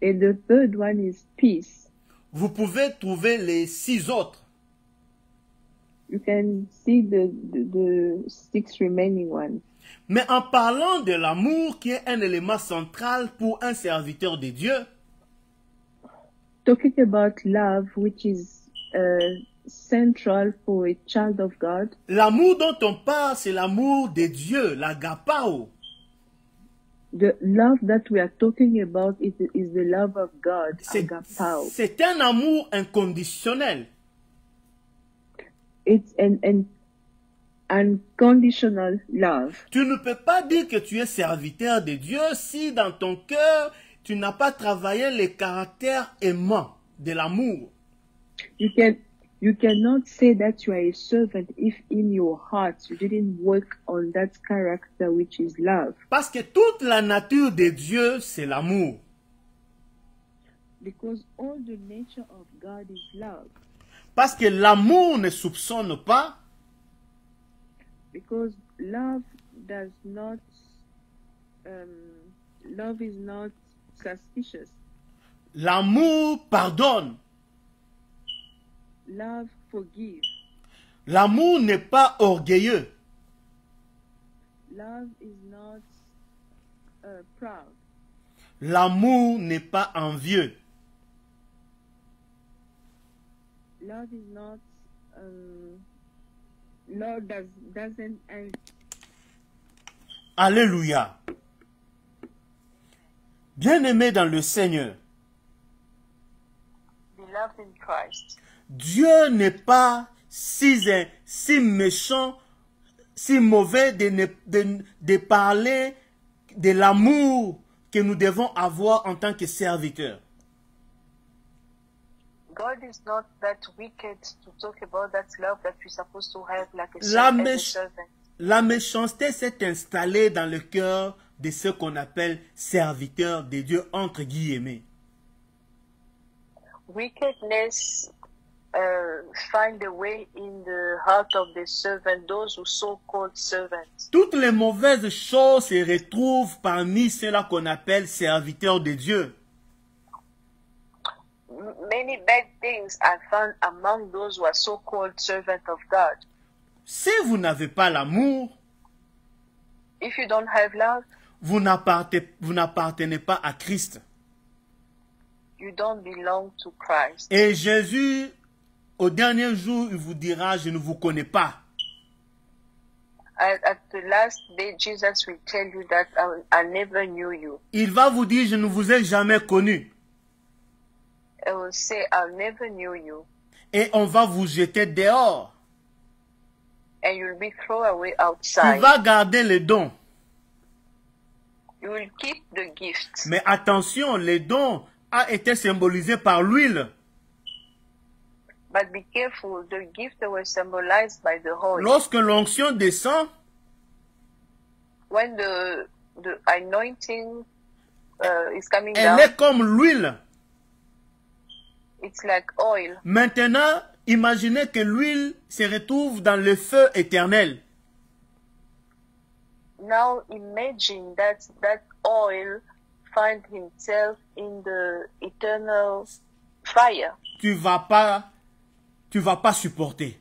And the third one is peace. Vous pouvez trouver les 6 autres. You can see the 6 remaining ones. Mais en parlant de l'amour qui est un élément central pour un serviteur de Dieu, talking about love, which is central for a child of God. L'amour dont on parle, c'est l'amour de Dieu, l'agapao. The love that we are talking about is the love of God, agapao. C'est un amour inconditionnel. It's an unconditional love. Tu ne peux pas dire que tu es serviteur de Dieu si dans ton cœur, tu n'as pas travaillé les caractères aimants de l'amour. You cannot say that you are a servant if in your heart you didn't work on that character which is love. Parce que toute la nature de Dieu, c'est l'amour. Because all the nature of God is love. Parce que l'amour ne soupçonne pas. Because love does not, love is not suspicious. L'amour pardonne. Love forgives. L'amour n'est pas orgueilleux. Love is not proud. L'amour n'est pas envieux. Love is not, love doesn't envy. Alléluia. Bien-aimé dans le Seigneur. Beloved in Christ. Dieu n'est pas si méchant, si mauvais de parler de l'amour que nous devons avoir en tant que serviteurs. God is not that wicked to talk about that love that we're supposed to have like a servant. La méchanceté s'est installée dans le cœur de ceux qu'on appelle serviteurs de Dieu entre guillemets. Wickedness find a way in the heart of the servant, those who so-called servants. Toutes les mauvaises choses se retrouvent parmi ceux-là qu'on appelle serviteurs de Dieu. Many bad things are found among those who are so-called servants of God. Si vous n'avez pas l'amour, if you don't have love, vous n'appartenez pas à Christ. You don't belong to Christ. Et Jésus, au dernier jour, il vous dira, je ne vous connais pas. At the last day, Jesus will tell you that I never knew you. Il va vous dire, je ne vous ai jamais connu. I will say, I never knew you. Et on va vous jeter dehors. And you'll be thrown away outside. Tu vas garder les dons. You will keep the gifts. Mais attention, les dons a été symbolisé par l'huile. But be careful, the gifts were symbolized by the oil. Lorsque l'onction descend, when the anointing is coming elle down, est comme l'huile. It's like oil. Maintenant, imaginez que l'huile se retrouve dans le feu éternel. Now imagine that oil find himself in the eternal fire. Tu vas pas supporter.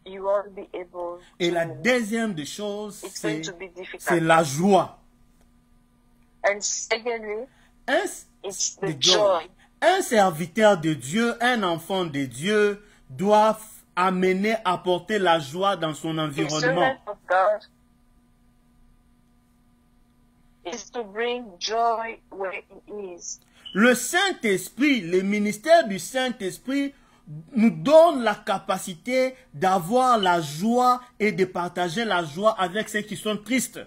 You won't be able. Et la deuxième des choses, c'est la joie. And secondly, it's the joy. Un serviteur de Dieu, un enfant de Dieu doit amener, apporter la joie dans son environnement. The servant of God is to bring joy where he is. Le Saint-Esprit, le ministère du Saint-Esprit nous donne la capacité d'avoir la joie et de partager la joie avec ceux qui sont tristes.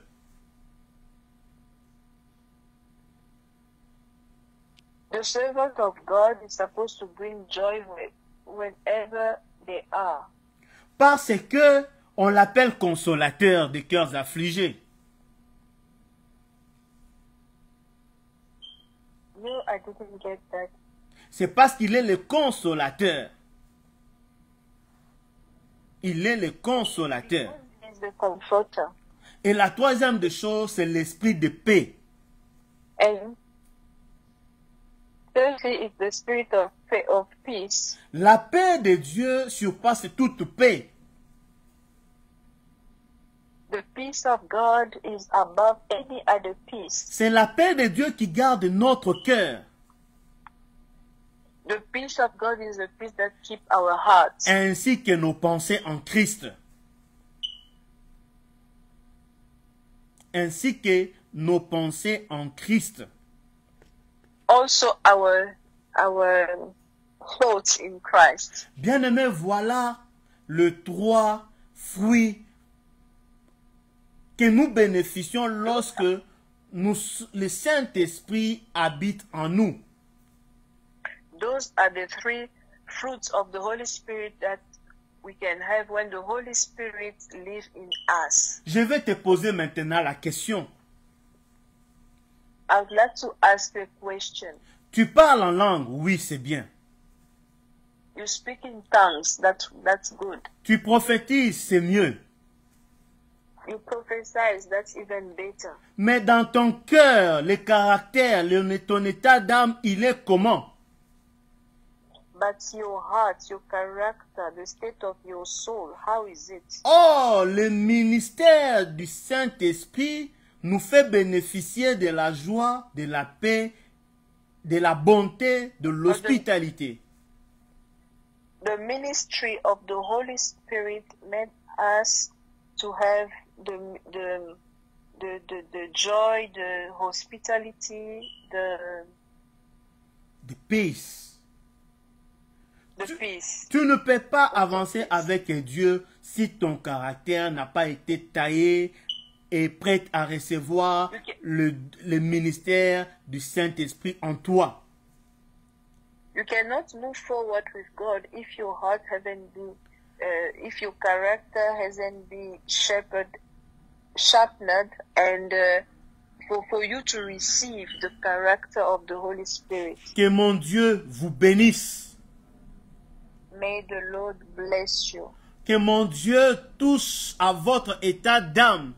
The servant of God is supposed to bring joy whenever they are. Parce que on l'appelle consolateur des cœurs affligés. No, I didn't get that. C'est parce qu'il est le consolateur. Il est le consolateur. He is the comforter. Et la troisième des choses, c'est l'esprit de paix. Thirdly is the spirit of peace. La paix de Dieu surpasse toute paix. The peace of God is above any other peace. C'est la paix de Dieu qui garde notre cœur. The peace of God is the peace that keeps our hearts. Ainsi que nos pensées en Christ. Ainsi que nos pensées en Christ. Also our thoughts in Christ. Bien-aimés, voilà le 3 fruits que nous bénéficions lorsque le Saint-Esprit habite en nous. Those are the 3 fruits of the Holy Spirit that we can have when the Holy Spirit lives in us. Je vais te poser maintenant la question. I would like to ask a question. Tu parles en langue? Oui, c'est bien. You speak in tongues, that's good. Tu prophétises? C'est mieux. You prophesy, that's even better. Mais dans ton cœur, le caractère, ton état d'âme, il est comment? But your heart, your character, the state of your soul, how is it? Oh, le ministère du Saint-Esprit nous fait bénéficier de la joie, de la paix, de la bonté, de l'hospitalité. The ministry of the Holy Spirit made us to have the joy, the hospitality, the peace. Peace. Tu ne peux pas avancer avec Dieu si ton caractère n'a pas été taillé et prêt à recevoir le ministère du Saint-Esprit en toi. You cannot move forward with God if your heart hasn't been, if your character hasn't been sharpened, and for you to receive the character of the Holy Spirit. Que mon Dieu vous bénisse. May the Lord bless you. Que mon Dieu touche à votre état d'âme.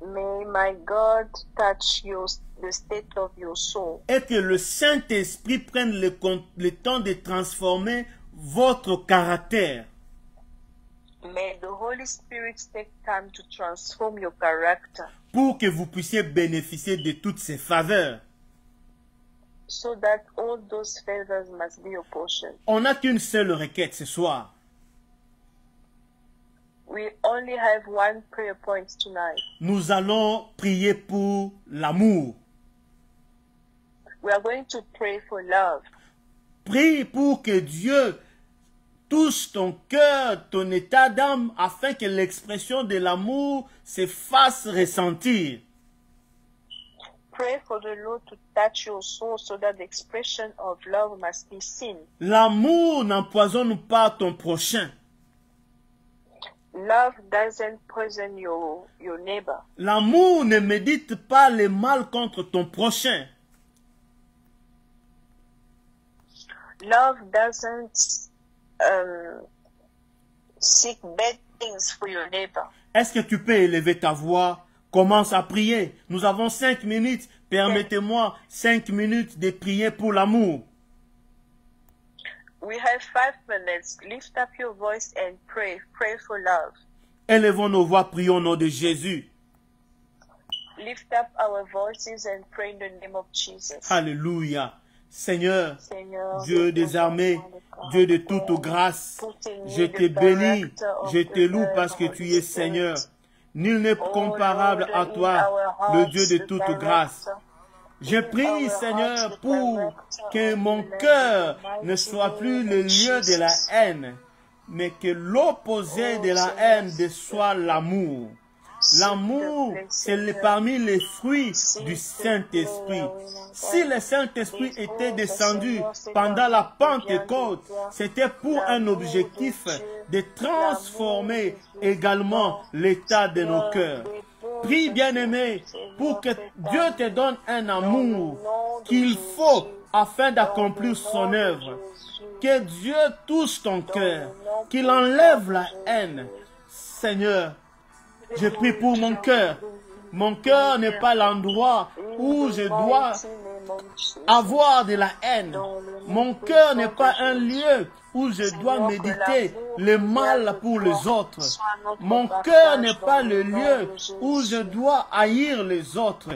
May my God touch the state of your soul. Et que le Saint-Esprit prenne le temps de transformer votre caractère. May the Holy Spirit take time to transform your character. Pour que vous puissiez bénéficier de toutes ces faveurs. So that all those favors must be your portion. On n'a qu'une seule requête ce soir. We only have one prayer point tonight. Nous allons prier pour l'amour. We are going to pray for love. Prie pour que Dieu touche ton cœur, ton état d'âme, afin que l'expression de l'amour se fasse ressentir. Pray for the Lord to touch your soul so that the expression of love must be seen. L'amour n'empoisonne pas ton prochain. Love doesn't poison your neighbor. L'amour ne médite pas le mal contre ton prochain. Love doesn't seek bad things for your neighbor. Est-ce que tu peux élever ta voix? Commence à prier. Nous avons 5 minutes. Permettez-moi 5 minutes de prier pour l'amour. We have 5 minutes. Lift up your voice and pray. Pray for love. Élevons nos voix, prions au nom de Jésus. Lift up our voices and pray in the name of Jesus. Alléluia. Seigneur, Dieu des armées, Dieu de toute grâce, je te bénis, je te loue parce que tu es Seigneur. Nul n'est comparable à toi, le Dieu de toute grâce. Je prie, Seigneur, pour que mon cœur ne soit plus le lieu de la haine, mais que l'opposé de la haine soit l'amour. L'amour, c'est parmi les fruits du Saint-Esprit. Si le Saint-Esprit était descendu pendant la Pentecôte, c'était pour un objectif de transformer également l'état de nos cœurs. Prie, bien-aimé, pour que Dieu te donne un amour qu'il faut afin d'accomplir son œuvre. Que Dieu touche ton cœur, qu'il enlève la haine. Seigneur, je prie pour mon cœur. Mon cœur n'est pas l'endroit où je dois avoir de la haine. Mon cœur n'est pas un lieu où je dois méditer le mal pour les autres. Mon cœur n'est pas le lieu où je dois haïr les autres.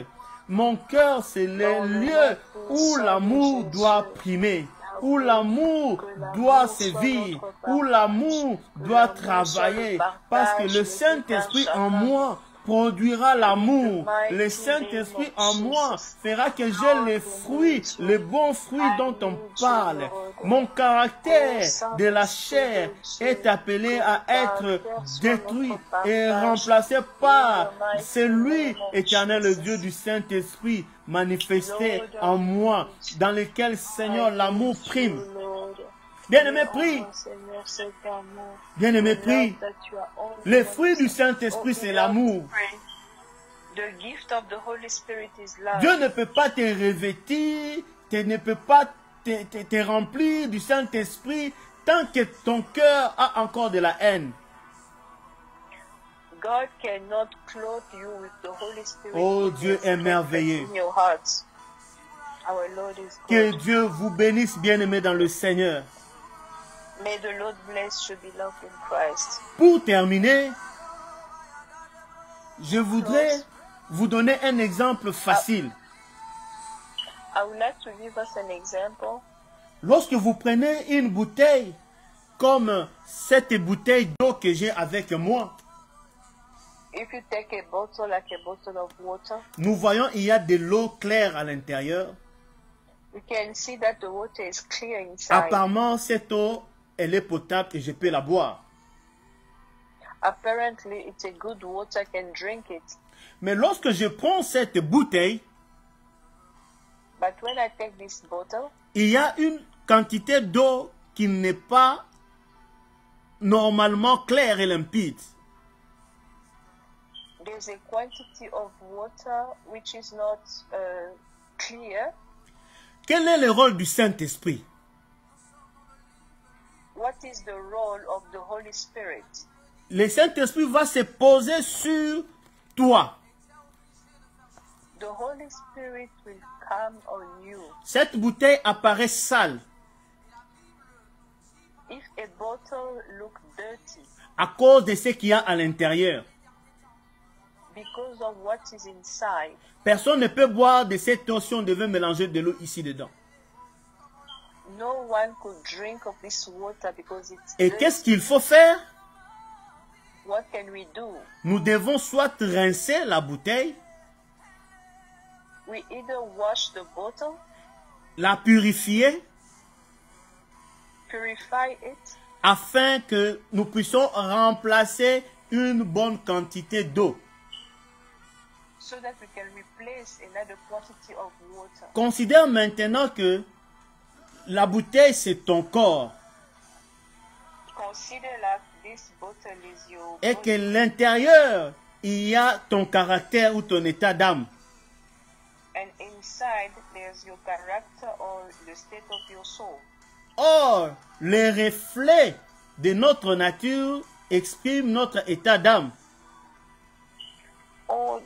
Mon cœur, c'est le lieu où l'amour doit primer, où l'amour doit sévir, où l'amour doit travailler, parce que le Saint-Esprit en moi produira l'amour. Le Saint-Esprit en moi fera que j'ai les fruits, les bons fruits dont on parle. Mon caractère de la chair est appelé à être détruit et remplacé par celui éternel, le Dieu du Saint-Esprit manifesté en moi, dans lequel, Seigneur, l'amour prime. Bien-aimé, prie. Bien-aimé, prie. Les fruits du Saint-Esprit, c'est l'amour. Dieu ne peut pas te revêtir, ne peut pas te remplir du Saint-Esprit tant que ton cœur a encore de la haine. Oh, Dieu est merveilleux. Que Dieu vous bénisse, bien-aimés dans le Seigneur. May the Lord bless you, beloved in Christ. Pour terminer, je voudrais vous donner un exemple facile. I would like to give us an example. Lorsque vous prenez une bouteille, comme cette bouteille d'eau que j'ai avec moi, If you take a bottle like a bottle of water, nous voyons il y a de l'eau claire à l'intérieur. we can see that the water is clear inside. Apparemment, cette eau, elle est potable et je peux la boire. Apparently, it's a good water, I can drink it. Mais lorsque je prends cette bouteille, But when I take this bottle, il y a une quantité d'eau qui n'est pas normalement claire et limpide. there's a quantity of water which is not clear. Quel est le rôle du Saint-Esprit? What is the role of the Holy Spirit? Le Saint-Esprit va se poser sur toi. The Holy Spirit will come on you. Cette bouteille apparaît sale If a bottle looks dirty à cause de ce qu'il y a à l'intérieur. because of what is inside, Personne ne peut boire de cette eau si on devait mélanger de l'eau ici dedans. no one could drink of this water because it's Et dirty. qu'est-ce qu'il faut faire? What can we do? Nous devons soit rincer la bouteille, We either wash the bottle, la purifier, purify it, afin que nous puissions remplacer une bonne quantité d'eau. so that we can replace another quantity of water. Considère maintenant que la bouteille, c'est ton corps Consider that this bottle is your et body, que l'intérieur, il y a ton caractère ou ton état d'âme. and inside there's your character or the state of your soul. Or, les reflets de notre nature expriment notre état d'âme. All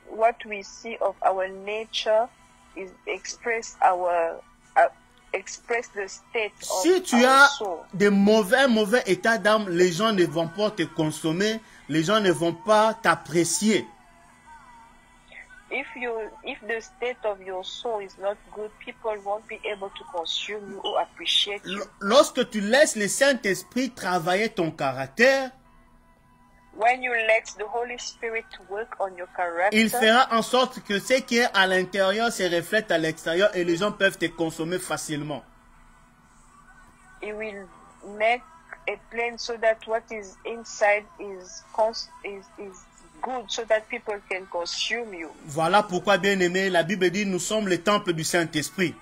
what we see of our nature is express the state of Si tu our as soul. de mauvais état d'âme, les gens ne vont pas te consommer, les gens ne vont pas t'apprécier. If the state of your soul is not good, people won't be able to consume you or appreciate you. Lorsque tu laisses le Saint-Esprit travailler ton caractère, When you let the Holy Spirit work on your character, il fera en sorte que ce qui est à l'intérieur se reflète à l'extérieur et les gens peuvent te consommer facilement. it will make a plan so that what is inside is good, so that people can consume you. Voilà pourquoi, bien aimé, la Bible dit nous sommes le temple du Saint-Esprit.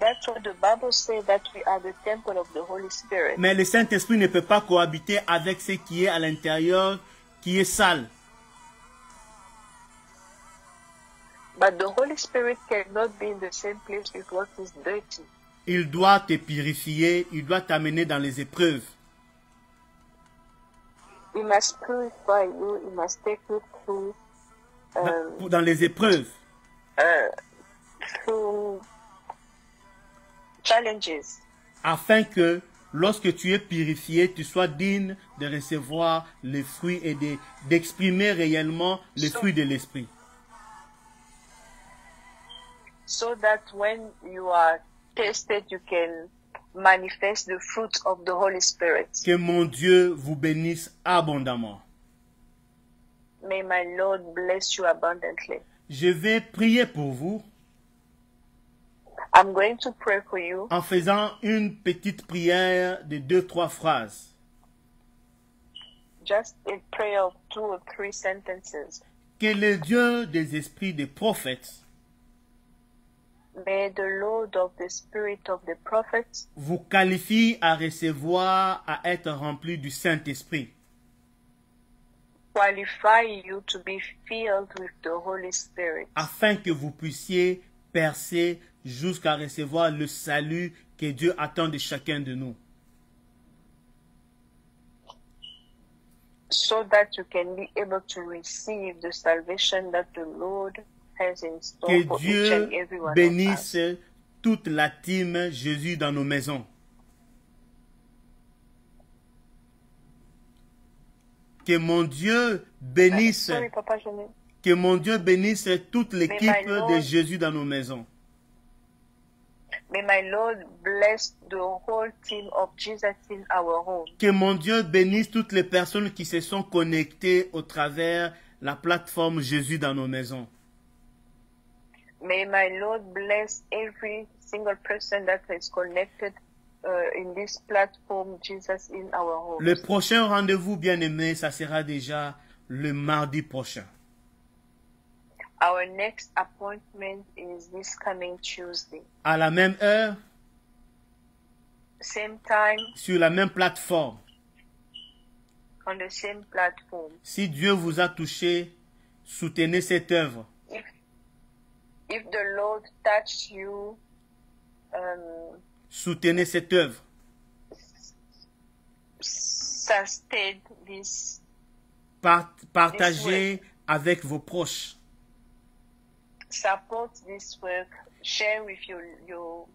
That's what the Bible says, that we are the temple of the Holy Spirit. Mais le Saint-Esprit ne peut pas cohabiter avec ce qui est à l'intérieur, qui est sale. But the Holy Spirit cannot be in the same place with what is dirty. Il doit te purifier, il doit t'amener dans les épreuves. He must purify you, he must take you through Dans les épreuves. through challenges. Afin que lorsque tu es purifié, tu sois digne de recevoir les fruits et d'exprimer réellement les fruits de l'esprit. So that when you are tested, you can manifest the fruit of the Holy Spirit. Que mon Dieu vous bénisse abondamment. May my Lord bless you abundantly. Je vais prier pour vous. I'm going to pray for you. En faisant une petite prière de 2-3 phrases. Just a prayer of 2 or 3 sentences. Que le Dieu des esprits des prophètes May the Lord of the Spirit of the prophets vous qualifie à recevoir, à être rempli du Saint-Esprit. Qualify you to be filled with the Holy Spirit. Afin que vous puissiez percer jusqu'à recevoir le salut que Dieu attend de chacun de nous. So that you can be able to receive the salvation that the Lord has in store Que for each Dieu and every one bénisse of us. toute la team Jésus dans nos maisons. Que mon Dieu bénisse, Sorry, Papa, je n'ai- que mon Dieu bénisse toute l'équipe my Lord- de Jésus dans nos maisons. May my Lord bless the whole team of Jesus in our home. Que mon Dieu bénisse toutes les personnes qui se sont connectées au travers la plateforme Jésus dans nos maisons. May my Lord bless every single person that is connected in this platform, Jesus in our home. Le prochain rendez-vous, bien-aimé, ça sera déjà le mardi prochain. Our next appointment is this coming Tuesday. À la même heure, Same time, sur la même plateforme. on the same platform. Si Dieu vous a touché, soutenez cette œuvre. If the Lord touched you, Soutenez cette œuvre. sustain this, Partagez avec vos proches. support this work, share with your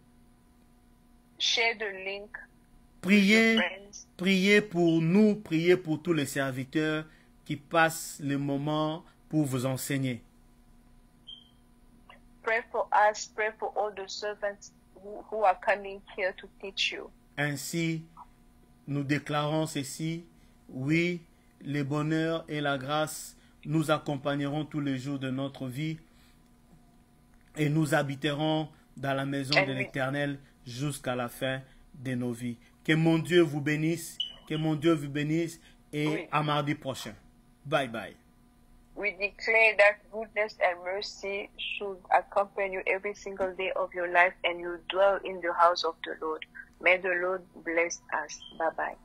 share the link with Priez, your friends. priez pour nous, priez pour tous les serviteurs qui passent le moment pour vous enseigner. Pray for us, pray for all the servants who are coming here to teach you. Ainsi, nous déclarons ceci. Oui, le bonheur et la grâce nous accompagneront tous les jours de notre vie et nous habiterons dans la maison de l'Éternel jusqu'à la fin de nos vies. Que mon Dieu vous bénisse, que mon Dieu vous bénisse et Oui. à mardi prochain. Bye bye. We declare that goodness and mercy should accompany you every single day of your life and you dwell in the house of the Lord. May the Lord bless us. Bye-bye.